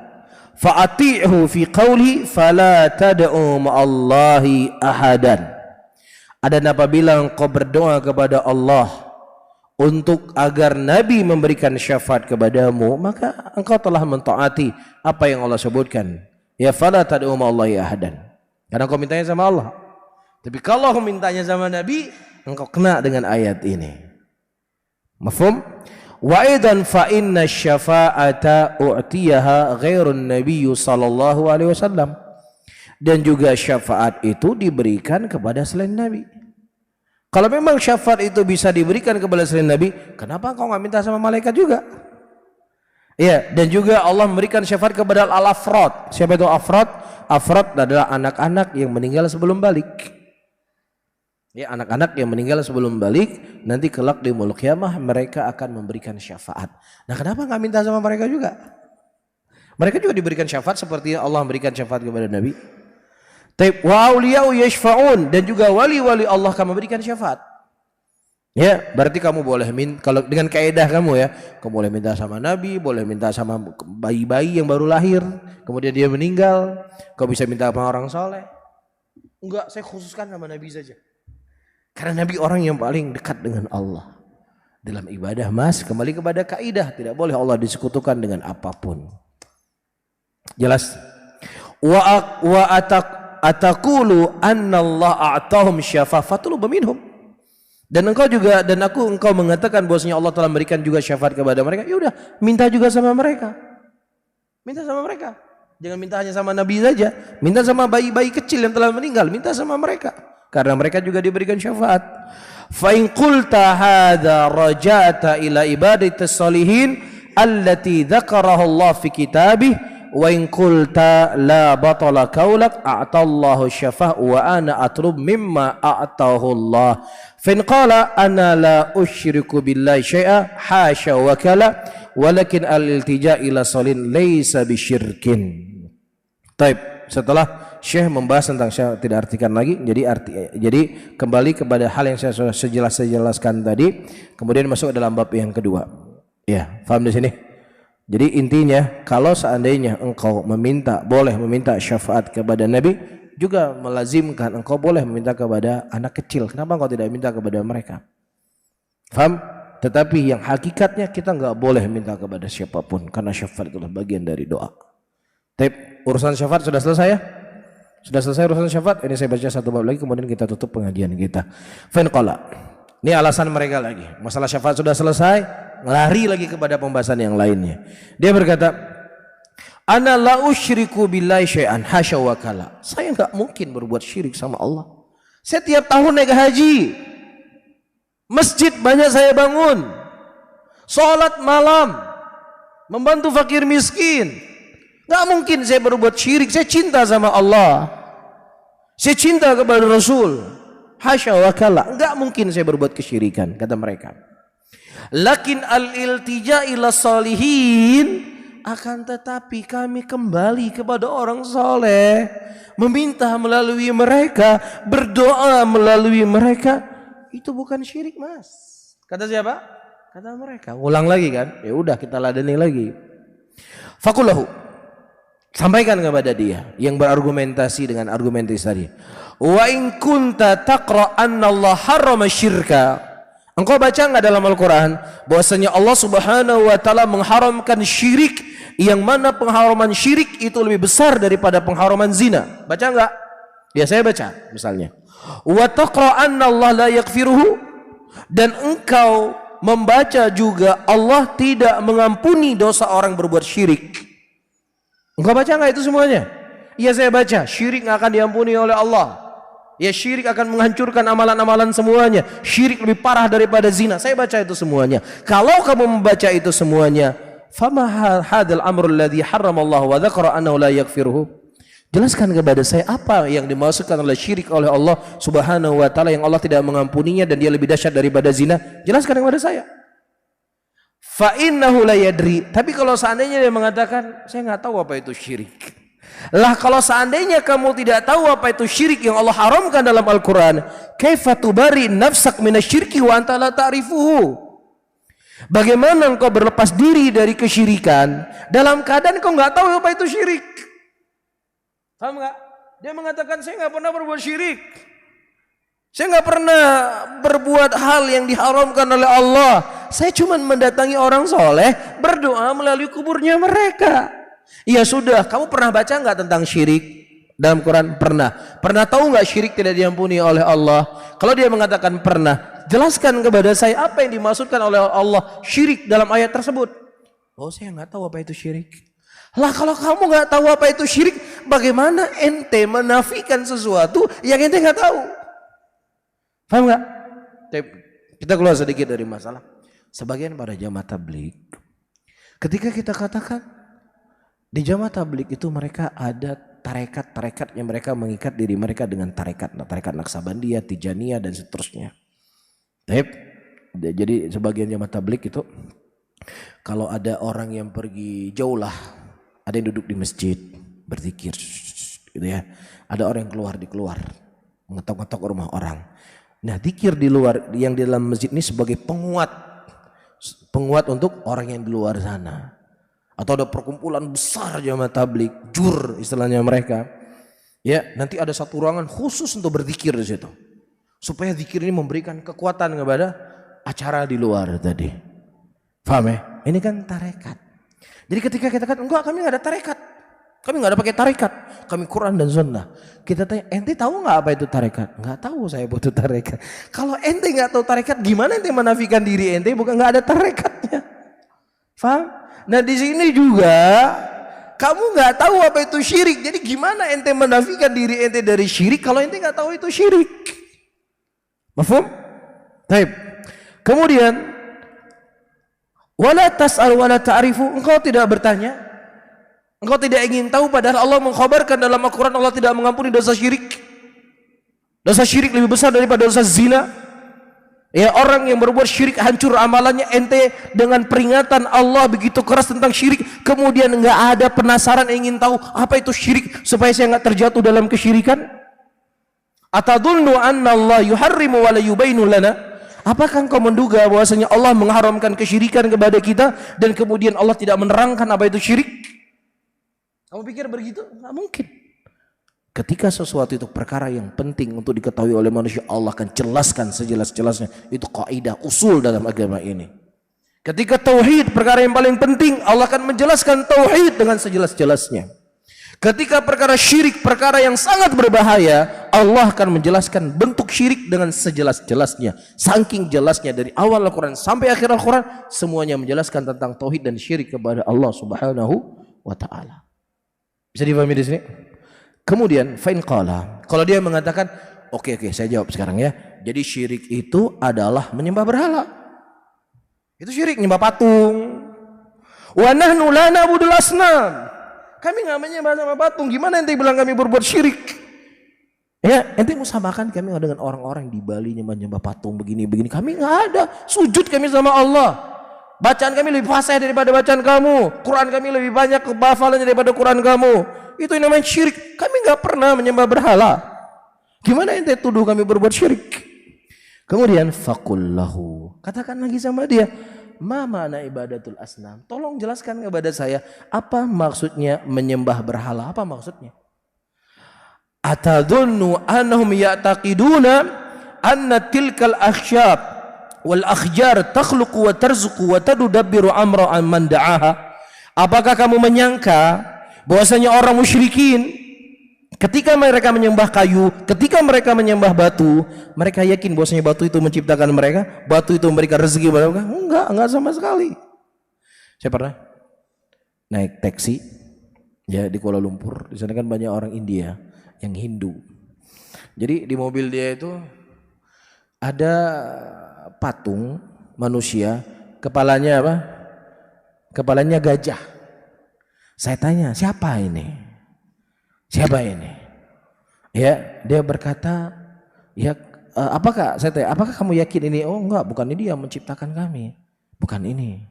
fa'ati'hu fi qawli fala tad'u ma'allahi ahadan. Dan apabila engkau berdoa kepada Allah untuk agar Nabi memberikan syafaat kepadamu, maka engkau telah mentaati apa yang Allah sebutkan. Ya fala tad'u ma'allahi ahadan. Karena engkau mintanya sama Allah. Tapi kalau engkau mintanya sama Nabi, engkau kena dengan ayat ini. Mafhum? Wa aidan fa inna syafa'ata u'tiyaha ghairun nabiyyu sallallahu alaihi wasallam. Dan juga syafaat itu diberikan kepada selain Nabi. Kalau memang syafaat itu bisa diberikan kepada selain Nabi, kenapa kau nggak minta sama malaikat juga? Ya, dan juga Allah memberikan syafaat kepada al-afrad. Siapa itu afrad? Afrad adalah anak-anak yang meninggal sebelum balik. Ya, anak-anak yang meninggal sebelum balik, nanti kelak di yaumul qiyamah mereka akan memberikan syafaat. Nah, kenapa nggak minta sama mereka juga? Mereka juga diberikan syafaat seperti Allah memberikan syafaat kepada Nabi. Taib wa auliya'u yashfa'un, dan juga wali-wali Allah akan memberikan syafaat. Ya, berarti kamu boleh minta, kalau dengan kaidah kamu ya, kamu boleh minta sama Nabi, boleh minta sama bayi-bayi yang baru lahir, kemudian dia meninggal, kau bisa minta sama orang soleh. Enggak, saya khususkan sama Nabi saja. Karena Nabi orang yang paling dekat dengan Allah. Dalam ibadah mas, kembali kepada kaidah, tidak boleh Allah disekutukan dengan apapun. Jelas? Wa ataqulu anna Allah a'tahum syafa'a fatlub minhum. Dan engkau mengatakan bahwasanya Allah telah memberikan juga syafaat kepada mereka. Ya udah, minta juga sama mereka. Minta sama mereka. Jangan minta hanya sama Nabi saja. Minta sama bayi-bayi kecil yang telah meninggal, minta sama mereka. Karena mereka juga diberikan syafaat. Fa in qulta hadza raja'ta ila ibadatis salihin allati dzakaraha Allah fi kitabih wa in qulta la batala qaulak a'tallahu syafaa wa ana atlub mimma a'tahu Allah. Fa in qala ana la usyriku billahi syai'a hasya wa kala walakin al-iltija ila salin laysa bisyirkin. Taib, setelah Syekh membahas tentang, saya tidak artikan lagi, jadi kembali kepada hal yang saya sudah sejelaskan tadi, kemudian masuk dalam bab yang kedua. Ya, paham di sini? Jadi intinya, kalau seandainya engkau boleh meminta syafaat kepada Nabi, juga melazimkan engkau boleh meminta kepada anak kecil. Kenapa engkau tidak minta kepada mereka? Paham? Tetapi yang hakikatnya kita enggak boleh minta kepada siapapun, karena syafaat itulah bagian dari doa. Tapi urusan syafaat sudah selesai ya? Sudah selesai urusan syafaat. Ini saya baca satu bab lagi, kemudian kita tutup pengajian kita. Fa in qala. Ini alasan mereka lagi. Masalah syafaat sudah selesai, lari lagi kepada pembahasan yang lainnya. Dia berkata, "Ana la usyriku billahi syai'an hasya wa kala." Saya enggak mungkin berbuat syirik sama Allah. Saya tiap tahun naik haji. Masjid banyak saya bangun. Salat malam. Membantu fakir miskin. Enggak mungkin saya berbuat syirik. Saya cinta sama Allah. Saya cinta kepada Rasul. Hasya wa kala. Enggak mungkin saya berbuat kesyirikan, kata mereka. Lakin al-iltija ila salihin, akan tetapi kami kembali kepada orang soleh. meminta melalui mereka, berdoa melalui mereka, itu bukan syirik, Mas. Kata siapa? Kata mereka. Ulang lagi kan? Ya udah kita ladeni lagi. Fakulahu, sampaikan kepada dia yang berargumentasi dengan argumentasi tadi. Wa in kunta taqra anna Allah harrama syirka. Engkau baca enggak dalam Al-Qur'an bahwasanya Allah Subhanahu wa taala mengharamkan syirik, yang mana pengharaman syirik itu lebih besar daripada pengharaman zina. Baca enggak? Ya saya baca misalnya. Wa taqra anna Allah la yaghfiruhu, dan engkau membaca juga Allah tidak mengampuni dosa orang berbuat syirik. Engkau baca enggak itu semuanya? Iya saya baca. Syirik enggak akan diampuni oleh Allah. Ya syirik akan menghancurkan amalan-amalan semuanya. Syirik lebih parah daripada zina. Saya baca itu semuanya. Kalau kamu membaca itu semuanya, fama hadzal amrul ladzi harramallahu wa dzakara annahu la yaghfiruhu. Jelaskan kepada saya apa yang dimaksudkan oleh syirik oleh Allah Subhanahu wa taala yang Allah tidak mengampuninya dan dia lebih dahsyat daripada zina. Jelaskan kepada saya. Fa innahu la yadri. Tapi kalau seandainya dia mengatakan saya enggak tahu apa itu syirik. Lah kalau seandainya kamu tidak tahu apa itu syirik yang Allah haramkan dalam Al-Qur'an, kaifa tubari nafsak minasyirki wa anta la ta'rifuhu? Bagaimana engkau berlepas diri dari kesyirikan dalam keadaan kau enggak tahu apa itu syirik? Paham enggak? Dia mengatakan saya enggak pernah berbuat syirik. Saya enggak pernah berbuat hal yang diharamkan oleh Allah. Saya cuma mendatangi orang soleh, berdoa melalui kuburnya mereka. Ya sudah, kamu pernah baca enggak tentang syirik dalam Quran? Pernah. Pernah tahu enggak syirik tidak diampuni oleh Allah? Kalau dia mengatakan pernah, jelaskan kepada saya apa yang dimaksudkan oleh Allah syirik dalam ayat tersebut. Oh saya enggak tahu apa itu syirik. Lah kalau kamu enggak tahu apa itu syirik, bagaimana ente menafikan sesuatu yang ente enggak tahu? Paham enggak? Kita keluar sedikit dari masalah. Sebagian para jamaah tabligh, ketika kita katakan di jamaah tabligh itu mereka ada tarekat-tarekat yang mereka mengikat diri mereka dengan tarekat Naqsabandiyah, Tijaniyah dan seterusnya. Jadi sebagian jamaah tabligh itu kalau ada orang yang pergi jauh lah, ada yang duduk di masjid berzikir gitu ya. Ada orang yang keluar mengetok-ngetok rumah orang. Nah, zikir di luar yang di dalam masjid ini sebagai penguat untuk orang yang di luar sana. Atau ada perkumpulan besar jamaah tabligh, jur istilahnya mereka. Ya, nanti ada satu ruangan khusus untuk berzikir di situ. Supaya zikir ini memberikan kekuatan kepada acara di luar tadi. Paham ya? Ini kan tarekat. Jadi ketika kita katakan, enggak kami enggak ada tarekat. Kami enggak ada pakai tarekat. Kami Quran dan Sunnah. Kita tanya, ente tahu enggak apa itu tarekat? Enggak tahu saya butuh tarekat. Kalau ente enggak tahu tarekat, gimana ente menafikan diri ente bukan enggak ada tarekatnya? Paham? Nah di sini juga kamu nggak tahu apa itu syirik. Jadi gimana ente menafikan diri ente dari syirik kalau ente nggak tahu itu syirik? Mafhum? Baik. Kemudian wala tas'al wala ta'rifu, engkau tidak bertanya, engkau tidak ingin tahu padahal Allah mengkhabarkan dalam Al-Qur'an Allah tidak mengampuni dosa syirik. Dosa syirik lebih besar daripada dosa zina. Ya, orang yang berbuat syirik hancur amalannya. Ente dengan peringatan Allah begitu keras tentang syirik, kemudian enggak ada penasaran ingin tahu apa itu syirik supaya saya enggak terjatuh dalam kesyirikan? Atadunnu anna Allah yuharrimu wa la yubainu lana? Apakah engkau menduga bahwasanya Allah mengharamkan kesyirikan kepada kita dan kemudian Allah tidak menerangkan apa itu syirik? Kamu pikir begitu? Enggak mungkin. Ketika sesuatu itu perkara yang penting untuk diketahui oleh manusia, Allah akan jelaskan sejelas-jelasnya. Itu kaidah usul dalam agama ini. Ketika tauhid perkara yang paling penting, Allah akan menjelaskan tauhid dengan sejelas-jelasnya. Ketika perkara syirik perkara yang sangat berbahaya, Allah akan menjelaskan bentuk syirik dengan sejelas-jelasnya. Saking jelasnya dari awal Al-Quran sampai akhir Al-Quran, semuanya menjelaskan tentang tauhid dan syirik kepada Allah Subhanahu wa ta'ala. Bisa dipahami di sini? Kemudian fa'in qala, kalau dia mengatakan oke, saya jawab sekarang ya. Jadi syirik itu adalah menyembah berhala. Itu syirik, menyembah patung. Wa nahnu la na'budul asnam. Kami enggak menyembah sama patung. Gimana ente bilang kami berbuat syirik? Ya, ente musamakan kami dengan orang-orang di Bali nyembah patung begini. Kami enggak ada. Sujud kami sama Allah. Bacaan kami lebih fasih daripada bacaan kamu. Quran kami lebih banyak kehafalannya daripada Quran kamu. Itu yang namanya syirik. Kami nggak pernah menyembah berhala. Gimana ente tuduh kami berbuat syirik? Kemudian fakullahu, katakan lagi sama dia, ma mana ibadatul asnam? Tolong jelaskan kepada saya apa maksudnya menyembah berhala? Apa maksudnya? Atadunnu annahum ya'taqiduna anna tilkal akhsyab wal akhjar takhluqu wa tarzuqu wa tadabbiru amra man da'aha? Apakah kamu menyangka bahwasanya orang musyrikin ketika mereka menyembah kayu, ketika mereka menyembah batu, mereka yakin bahwasanya batu itu menciptakan mereka, batu itu memberikan rezeki kepada mereka? Enggak sama sekali. Saya pernah naik taksi ya di Kuala Lumpur. Di sana kan banyak orang India yang Hindu. Jadi di mobil dia itu ada patung manusia, kepalanya apa? Kepalanya gajah. Saya tanya, siapa ini? Siapa ini? Ya, dia berkata, ya, apakah saya tanya, apakah kamu yakin ini? Oh enggak, bukan ini yang menciptakan kami. Bukan ini.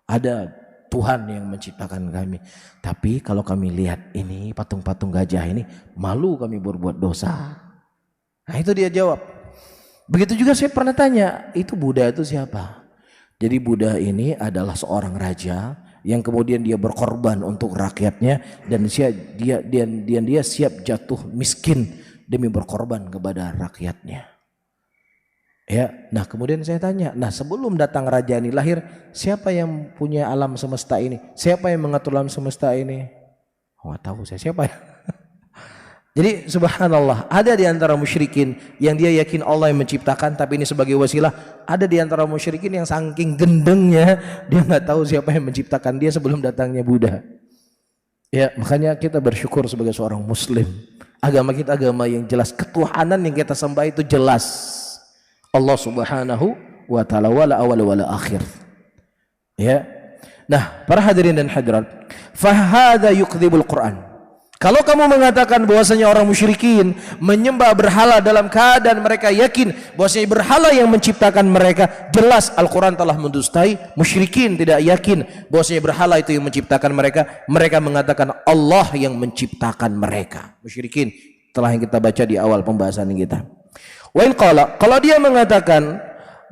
Ada Tuhan yang menciptakan kami. Tapi kalau kami lihat ini patung-patung gajah ini, malu kami berbuat dosa. Nah, itu dia jawab. Begitu juga saya pernah tanya, itu Buddha itu siapa? Jadi Buddha ini adalah seorang raja yang kemudian dia berkorban untuk rakyatnya dan dia siap jatuh miskin demi berkorban kepada rakyatnya. Ya, nah kemudian saya tanya, nah sebelum datang raja ini lahir, siapa yang punya alam semesta ini? Siapa yang mengatur alam semesta ini? Oh, nggak tahu saya siapa ya. Jadi subhanallah, ada di antara musyrikin yang dia yakin Allah yang menciptakan, tapi ini sebagai wasilah. Ada di antara musyrikin yang saking gendengnya dia nggak tahu siapa yang menciptakan dia sebelum datangnya Buddha. Ya, makanya kita bersyukur sebagai seorang muslim. Agama kita agama yang jelas, ketuhanan yang kita sembah itu jelas. Allah Subhanahu wa taala wala awal wala akhir. Ya. Nah, para hadirin dan hadirat, fa hadza yukdzibul Quran. Kalau kamu mengatakan bahwasanya orang musyrikin menyembah berhala dalam keadaan mereka yakin bahwasanya berhala yang menciptakan mereka, jelas Al-Quran telah mendustai. Musyrikin tidak yakin bahwasanya berhala itu yang menciptakan mereka. Mereka mengatakan Allah yang menciptakan mereka. Musyrikin telah yang kita baca di awal pembahasan kita. Wa in qala, kalau dia mengatakan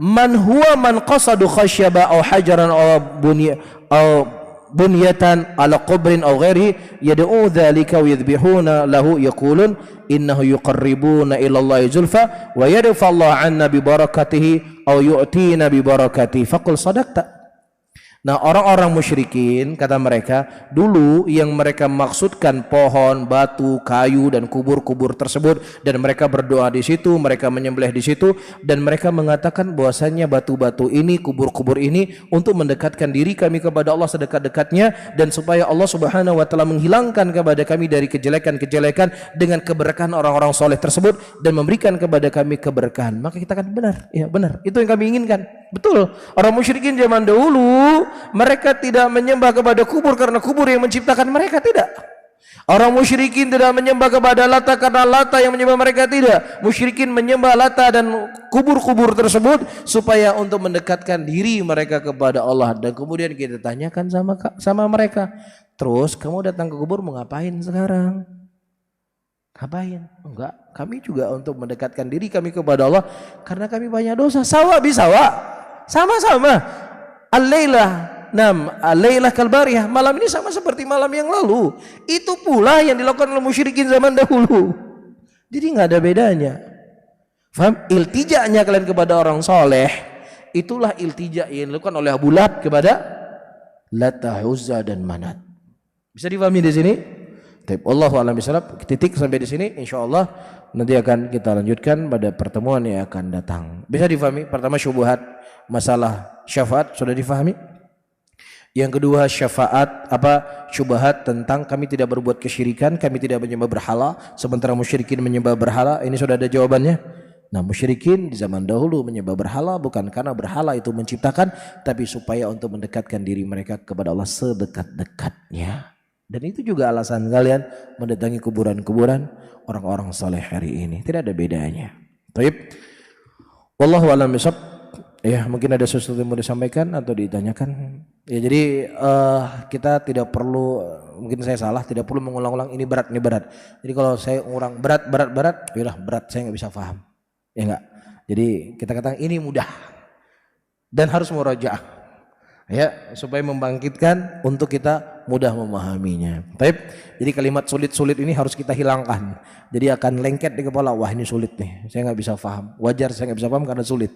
man huwa man qasadu khasyaba aw hajaran aw bunyatan ala qabrin aw ghairi yad'u dzalika wa yadhbihuna lahu yaqulun innahu yuqarribuna ila Allah zulfa wa yadfa Allah 'anna bi barakatihi aw yu'tina bi barakatihi faqul sadaqta. Nah, orang-orang musyrikin kata mereka dulu yang mereka maksudkan pohon, batu, kayu dan kubur-kubur tersebut, dan mereka berdoa di situ, mereka menyembelih di situ, dan mereka mengatakan bahwasanya batu-batu ini, kubur-kubur ini untuk mendekatkan diri kami kepada Allah sedekat-dekatnya, dan supaya Allah Subhanahu wa taala menghilangkan kepada kami dari kejelekan-kejelekan dengan keberkahan orang-orang soleh tersebut dan memberikan kepada kami keberkahan. Maka kita kan benar, ya benar, itu yang kami inginkan. Betul, orang musyrikin zaman dahulu mereka tidak menyembah kepada kubur karena kubur yang menciptakan mereka, tidak. Orang musyrikin tidak menyembah kepada Lata karena Lata yang menyembah mereka, tidak. Musyrikin menyembah Lata dan kubur-kubur tersebut supaya untuk mendekatkan diri mereka kepada Allah. Dan kemudian kita tanyakan sama mereka, terus kamu datang ke kubur mau ngapain sekarang? Ngapain? Enggak, kami juga untuk mendekatkan diri kami kepada Allah karena kami banyak dosa. Sawa bisawa, sama-sama. Al-lailah kalbariyah, malam ini sama seperti malam yang lalu. Itu pula yang dilakukan oleh musyrikin zaman dahulu. Jadi nggak ada bedanya. Faham? Iltija'nya kalian kepada orang soleh, itulah iltija' yang dilakukan oleh Abu Lahab kepada Lata, Uzza dan Manat. Bisa difahami di sini? Wallahu a'lam bishawab. Titik sampai di sini. Insyaallah nanti akan kita lanjutkan pada pertemuan yang akan datang. Bisa difahami? Pertama syubhat masalah syafaat sudah difahami. Yang kedua syafaat syubhat tentang kami tidak berbuat kesyirikan, kami tidak menyembah berhala, sementara musyrikin menyembah berhala. Ini sudah ada jawabannya. Nah, musyrikin di zaman dahulu menyembah berhala bukan karena berhala itu menciptakan, tapi supaya untuk mendekatkan diri mereka kepada Allah sedekat-dekatnya. Dan itu juga alasan kalian mendatangi kuburan-kuburan orang-orang saleh hari ini. Tidak ada bedanya. Baik. Wallahu a'lam bishawab. Ya, mungkin ada sesuatu yang mau disampaikan atau ditanyakan. Ya, jadi kita tidak perlu, mungkin saya salah, tidak perlu mengulang-ulang ini berat, ini berat. Jadi kalau saya ngurang berat, yaudah berat, saya nggak bisa paham. Ya enggak. Jadi kita katakan ini mudah dan harus murajaah. Ya, supaya membangkitkan untuk kita mudah memahaminya. Baik. Jadi kalimat sulit-sulit ini harus kita hilangkan. Jadi akan lengket di kepala, wah ini sulit nih, saya nggak bisa paham. Wajar saya nggak bisa paham karena sulit.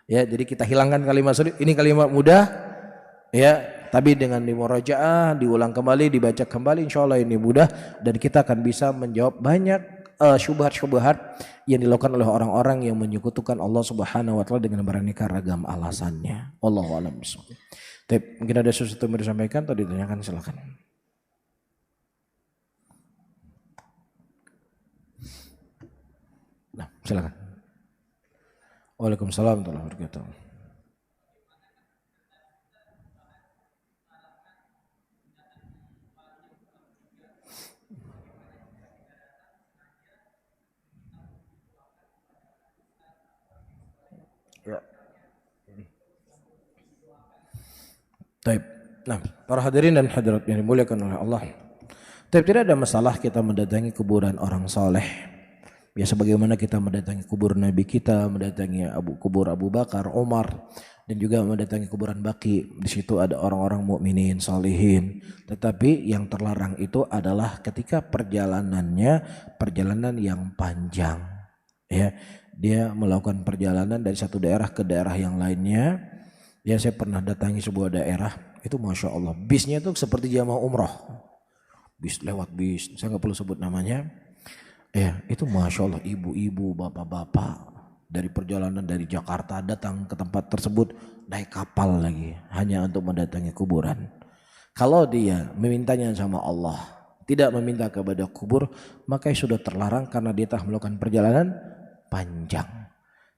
Ya, jadi kita hilangkan kalimat sulit, ini kalimat mudah, ya, tapi dengan dimurajaah, diulang kembali, dibaca kembali, insya Allah ini mudah dan kita akan bisa menjawab banyak syubhat-syubhat yang dilakukan oleh orang-orang yang menyekutukan Allah Subhanahu wa taala dengan beraneka ragam alasannya. Wallahu a'lam bishawab. Mungkin ada sesuatu yang mau disampaikan atau ditanyakan, silakan. Nah, silakan. Waalaikumsalam warahmatullahi wabarakatuh. Ya. Taib. Nah, para hadirin dan hadirat yang dimuliakan oleh Allah. Taib, tidak ada masalah kita mendatangi kuburan orang soleh. Ya, sebagaimana kita mendatangi kubur Nabi kita, mendatangi kubur Abu Bakar, Umar, dan juga mendatangi kuburan Baqi. Di situ ada orang-orang mukminin, salihin. Tetapi yang terlarang itu adalah ketika perjalanannya perjalanan yang panjang. Ya, dia melakukan perjalanan dari satu daerah ke daerah yang lainnya. Ya, saya pernah datangi sebuah daerah, itu masya Allah, bisnya itu seperti jamaah umroh. Bis lewat bis, saya nggak perlu sebut namanya. Ya, itu masya Allah, ibu-ibu, bapak-bapak dari perjalanan dari Jakarta datang ke tempat tersebut naik kapal lagi hanya untuk mendatangi kuburan. Kalau dia memintanya sama Allah, tidak meminta kepada kubur, maka sudah terlarang karena dia telah melakukan perjalanan panjang.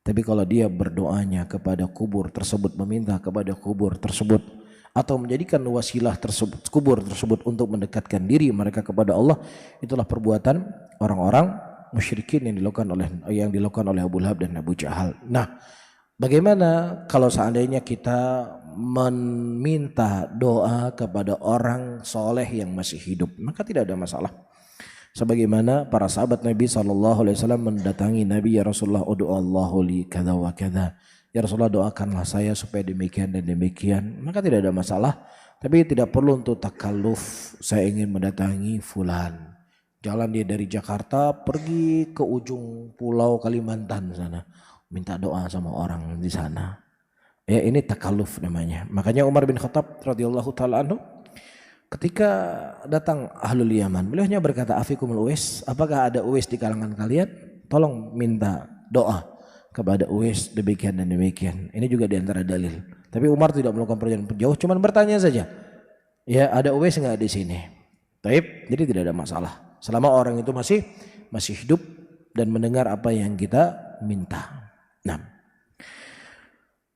Tapi kalau dia berdoanya kepada kubur tersebut, meminta kepada kubur tersebut, atau menjadikan wasilah tersebut, kubur tersebut untuk mendekatkan diri mereka kepada Allah, itulah perbuatan orang-orang musyrikin yang dilakukan oleh Abu Lahab dan Abu Jahal. Nah, bagaimana kalau seandainya kita meminta doa kepada orang soleh yang masih hidup? Maka tidak ada masalah. Sebagaimana para sahabat Nabi SAW mendatangi Nabi, ya Rasulullah, udu'allahu li kada wa kada. Ya Rasulullah, doakanlah saya supaya demikian dan demikian. Maka tidak ada masalah. Tapi tidak perlu untuk takalluf, saya ingin mendatangi fulan. Jalan dia dari Jakarta pergi ke ujung pulau Kalimantan sana, minta doa sama orang di sana. Ya, ini takalluf namanya. Makanya Umar bin Khattab radhiyallahu taala anhu ketika datang ahlul Yaman, beliaunya berkata, afikumul Uwais, apakah ada Uwais di kalangan kalian? Tolong minta doa kepada Uwais demikian dan demikian. Ini juga diantara dalil. Tapi Umar tidak melakukan perjalanan jauh, cuma bertanya saja. Ya, ada Uwais enggak di sini? Taib, jadi tidak ada masalah. Selama orang itu masih hidup dan mendengar apa yang kita minta. Nah,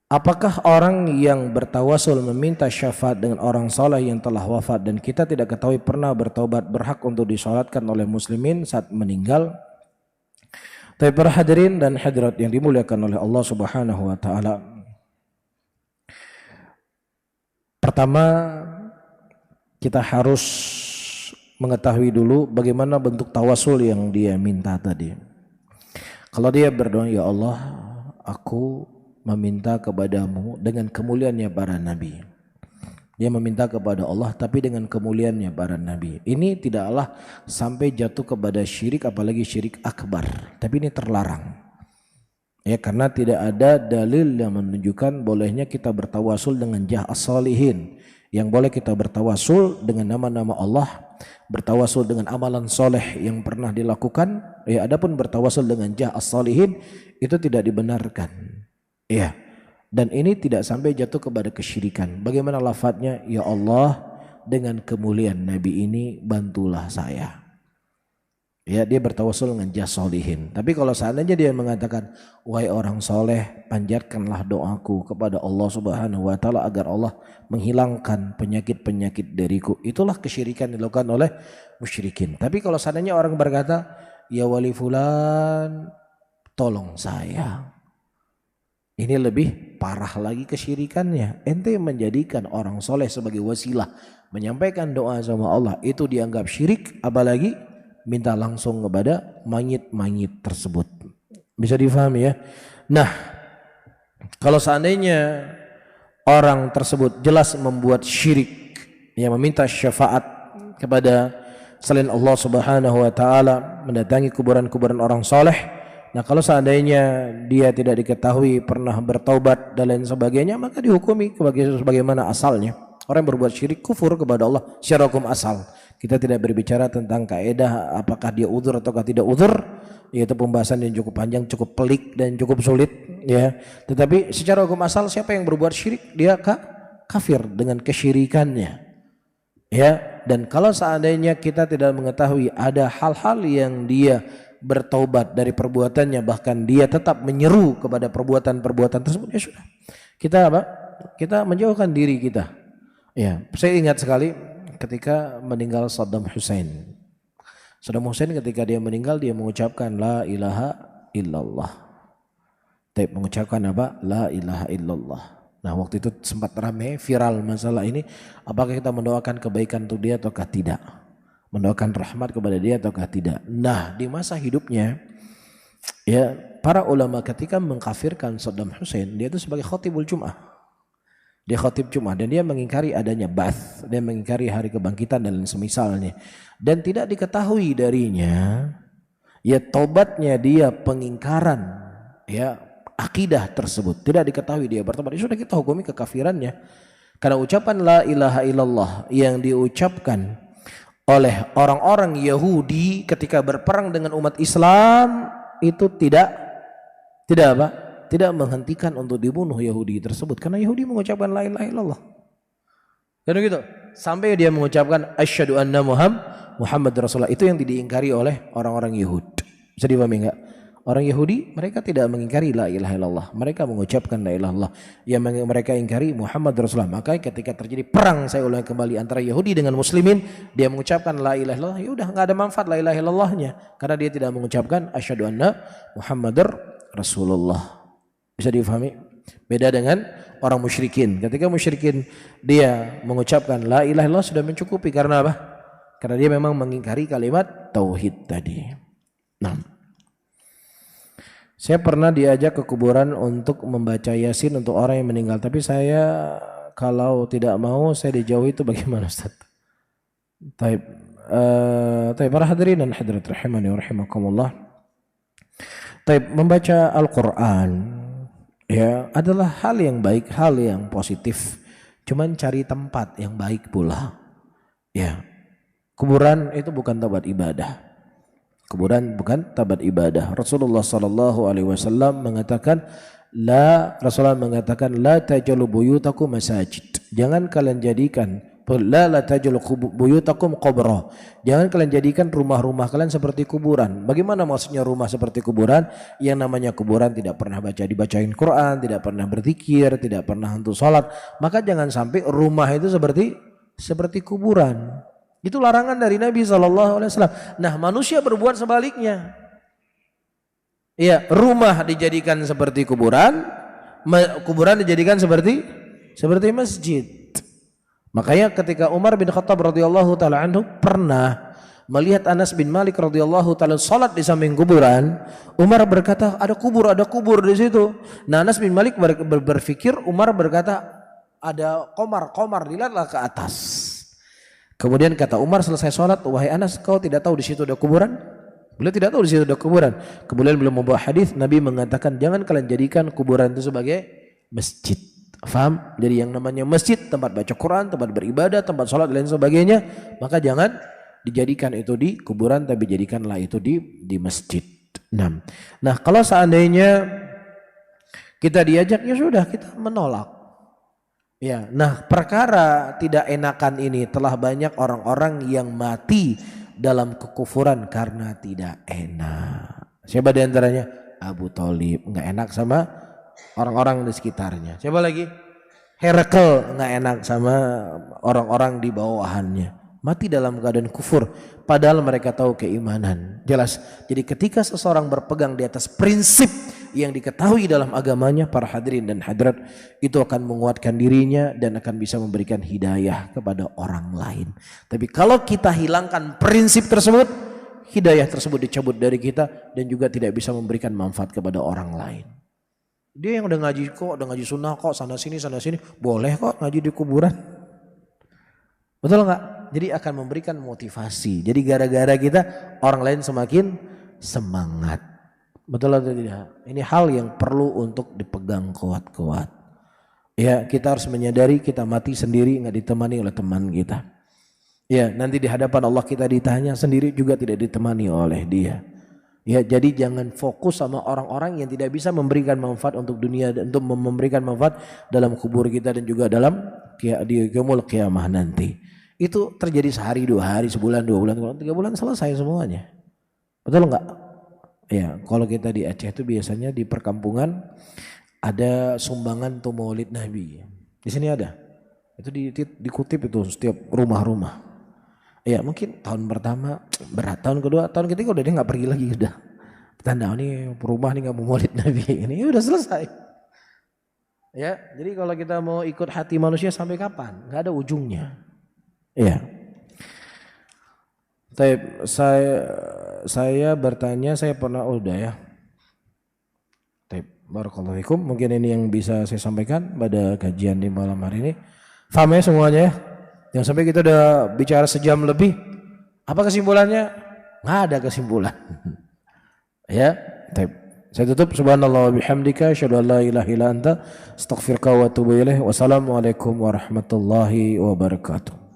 apakah orang yang bertawasul meminta syafaat dengan orang saleh yang telah wafat dan kita tidak ketahui pernah bertaubat berhak untuk disolatkan oleh muslimin saat meninggal? Tapi para hadirin dan hadirat yang dimuliakan oleh Allah Subhanahu wa taala. Pertama, kita harus mengetahui dulu bagaimana bentuk tawasul yang dia minta tadi. Kalau dia berdoa, ya Allah, aku meminta kepadamu dengan kemuliaannya para nabi. Dia meminta kepada Allah tapi dengan kemuliaannya para nabi. Ini tidaklah sampai jatuh kepada syirik, apalagi syirik akbar. Tapi ini terlarang. Ya, karena tidak ada dalil yang menunjukkan bolehnya kita bertawasul dengan jah as-salihin. Yang boleh kita bertawasul dengan nama-nama Allah, bertawasul dengan amalan soleh yang pernah dilakukan. Ya, adapun bertawasul dengan jah as-salihin itu tidak dibenarkan. Ya, dan ini tidak sampai jatuh kepada kesyirikan. Bagaimana lafadznya? Ya Allah, dengan kemuliaan Nabi ini bantulah saya. Ya, dia bertawasul dengan jah solihin. Tapi kalau seandainya dia mengatakan, wahai orang soleh, panjatkanlah doaku kepada Allah Subhanahu wa taala agar Allah menghilangkan penyakit-penyakit dariku, itulah kesyirikan dilakukan oleh musyrikin. Tapi kalau seandainya orang berkata, ya wali fulan, tolong saya, ini lebih parah lagi kesyirikannya. Ente menjadikan orang soleh sebagai wasilah menyampaikan doa sama Allah, itu dianggap syirik, apalagi minta langsung kepada mayit-mayit tersebut. Bisa difahami ya? Nah, kalau seandainya orang tersebut jelas membuat syirik, yang meminta syafaat kepada selain Allah Subhanahu wa taala, mendatangi kuburan-kuburan orang soleh. Nah, kalau seandainya dia tidak diketahui pernah bertaubat dan lain sebagainya, maka dihukumi sebagaimana asalnya. Orang yang berbuat syirik kufur kepada Allah secara hukum asal. Kita tidak berbicara tentang kaidah apakah dia uzur ataukah tidak uzur, yaitu pembahasan yang cukup panjang, cukup pelik dan cukup sulit ya. Tetapi secara hukum asal siapa yang berbuat syirik dia kafir dengan kesyirikannya. Ya, dan kalau seandainya kita tidak mengetahui ada hal-hal yang dia bertaubat dari perbuatannya, bahkan dia tetap menyeru kepada perbuatan-perbuatan tersebut, ya sudah. Kita apa? Kita menjauhkan diri kita. Ya, saya ingat sekali ketika meninggal Saddam Hussein. Saddam Hussein ketika dia meninggal dia mengucapkan la ilaha illallah. Tapi mengucapkan apa? La ilaha illallah. Nah, waktu itu sempat ramai viral masalah ini, apakah kita mendoakan kebaikan untuk dia ataukah tidak? Mendoakan rahmat kepada dia ataukah tidak? Nah, di masa hidupnya ya, para ulama ketika mengkafirkan Saddam Hussein, dia itu sebagai khatibul Jum'ah. Dia khatib Jumat dan dia mengingkari adanya ba'ts, dia mengingkari hari kebangkitan dan lain semisalnya. Dan tidak diketahui darinya ya tobatnya dia pengingkaran ya akidah tersebut. Tidak diketahui dia bertobat. Ya sudah, kita hukumi kekafirannya. Karena ucapan la ilaha illallah yang diucapkan oleh orang-orang Yahudi ketika berperang dengan umat Islam itu tidak apa? Tidak menghentikan untuk dibunuh Yahudi tersebut, karena Yahudi mengucapkan la ilaha illallah. Kan gitu. Sampai dia mengucapkan asyhadu anna Muhammad Rasulullah, itu yang diingkari oleh orang-orang Yahudi. Bisa dipahami enggak? Orang Yahudi mereka tidak mengingkari la ilaha illallah, mereka mengucapkan la ilaha illallah. Yang mereka ingkari Muhammad Rasulullah. Maka ketika terjadi perang, saya ulangi kembali, antara Yahudi dengan muslimin, dia mengucapkan la ilaha illallah, ya udah enggak ada manfaat la ilaha illallahnya, karena dia tidak mengucapkan asyhadu anna Muhammadar Rasulullah. Bisa difahami? Beda dengan orang musyrikin. Ketika musyrikin dia mengucapkan la ilaha illallah sudah mencukupi, karena apa? Karena dia memang mengingkari kalimat tauhid tadi. Nah, saya pernah diajak ke kuburan untuk membaca Yasin untuk orang yang meninggal, tapi saya kalau tidak mau saya dijauhi, itu bagaimana Ustaz? Taib para hadirin dan hadirat rahimani wa rahimakumullah. Taib, membaca Al-Qur'an ya adalah hal yang baik, hal yang positif. Cuman cari tempat yang baik pula. Ya. Kuburan itu bukan tempat ibadah. Kuburan bukan tempat ibadah. Rasulullah sallallahu alaihi wasallam mengatakan la tajalu buyutakum masajid. Jangan kalian jadikan la tajalu buyutakum qabra. Jangan kalian jadikan rumah-rumah kalian seperti kuburan. Bagaimana maksudnya rumah seperti kuburan? Yang namanya kuburan tidak pernah dibacain Quran, tidak pernah berzikir, tidak pernah untuk salat. Maka jangan sampai rumah itu seperti kuburan. Itu larangan dari Nabi sallallahu alaihi wasallam. Nah, manusia berbuat sebaliknya. Iya, rumah dijadikan seperti kuburan, kuburan dijadikan seperti masjid. Makanya ketika Umar bin Khattab radhiyallahu taala anhu pernah melihat Anas bin Malik radhiyallahu taala salat di samping kuburan, Umar berkata, ada kubur di situ. Nah, Anas bin Malik berpikir, Umar berkata, ada komar, dilihatlah ke atas. Kemudian kata Umar selesai salat, wahai Anas, kau tidak tahu di situ ada kuburan? Beliau tidak tahu di situ ada kuburan. Kemudian beliau membawa hadis, Nabi mengatakan, jangan kalian jadikan kuburan itu sebagai masjid. Faham? Jadi yang namanya masjid, tempat baca Quran, tempat beribadah, tempat sholat dan lain sebagainya, maka jangan dijadikan itu di kuburan, tapi jadikanlah itu di masjid. Nah, kalau seandainya kita diajak, ya sudah, kita menolak. Ya, nah perkara tidak enakan ini telah banyak orang-orang yang mati dalam kekufuran karena tidak enak. Siapa di antaranya? Abu Thalib, nggak enak sama orang-orang di sekitarnya. Siapa lagi? Herakl, nggak enak sama orang-orang di bawahannya. mati dalam keadaan kufur padahal mereka tahu keimanan. Jelas. Jadi ketika seseorang berpegang di atas prinsip yang diketahui dalam agamanya, para hadirin dan hadirat, itu akan menguatkan dirinya dan akan bisa memberikan hidayah kepada orang lain. Tapi kalau kita hilangkan prinsip tersebut, hidayah tersebut dicabut dari kita dan juga tidak bisa memberikan manfaat kepada orang lain. Dia yang udah ngaji kok, udah ngaji sunnah kok, sana sini, boleh kok ngaji di kuburan. Betul enggak? Jadi akan memberikan motivasi. Jadi gara-gara kita orang lain semakin semangat. Betul atau tidak? Ini hal yang perlu untuk dipegang kuat-kuat. Ya, kita harus menyadari kita mati sendiri, nggak ditemani oleh teman kita. Ya, nanti di hadapan Allah kita ditanya sendiri juga tidak ditemani oleh Dia. Ya, jadi jangan fokus sama orang-orang yang tidak bisa memberikan manfaat untuk dunia dan untuk memberikan manfaat dalam kubur kita dan juga dalam di yaumul qiyamah nanti. Itu terjadi sehari, 2 hari, sebulan, 2 bulan, 3 bulan selesai semuanya. Betul enggak? Ya, kalau kita di Aceh itu biasanya di perkampungan ada sumbangan untuk Maulid Nabi. Di sini ada. Itu dikutip itu setiap rumah-rumah. Ya, mungkin tahun pertama berat, tahun kedua, tahun ketiga udah dia enggak pergi lagi udah. Tanda ini rumah nih enggak mau Maulid Nabi. Ini udah selesai. Ya, jadi kalau kita mau ikut hati manusia sampai kapan? Enggak ada ujungnya. Ya. Saya bertanya, saya pernah udah ya. Barakallahu fikum. Mungkin ini yang bisa saya sampaikan pada kajian di malam hari ini. Faham ya semuanya ya? Yang sampai kita udah bicara sejam lebih. Apa kesimpulannya? Nggak ada kesimpulan. Ya. Saya tutup. Subhanallah wa bihamdika asyhadu an la ilaha illa anta astaghfiruka wa atubu ilaik. Wassalamualaikum warahmatullahi wabarakatuh.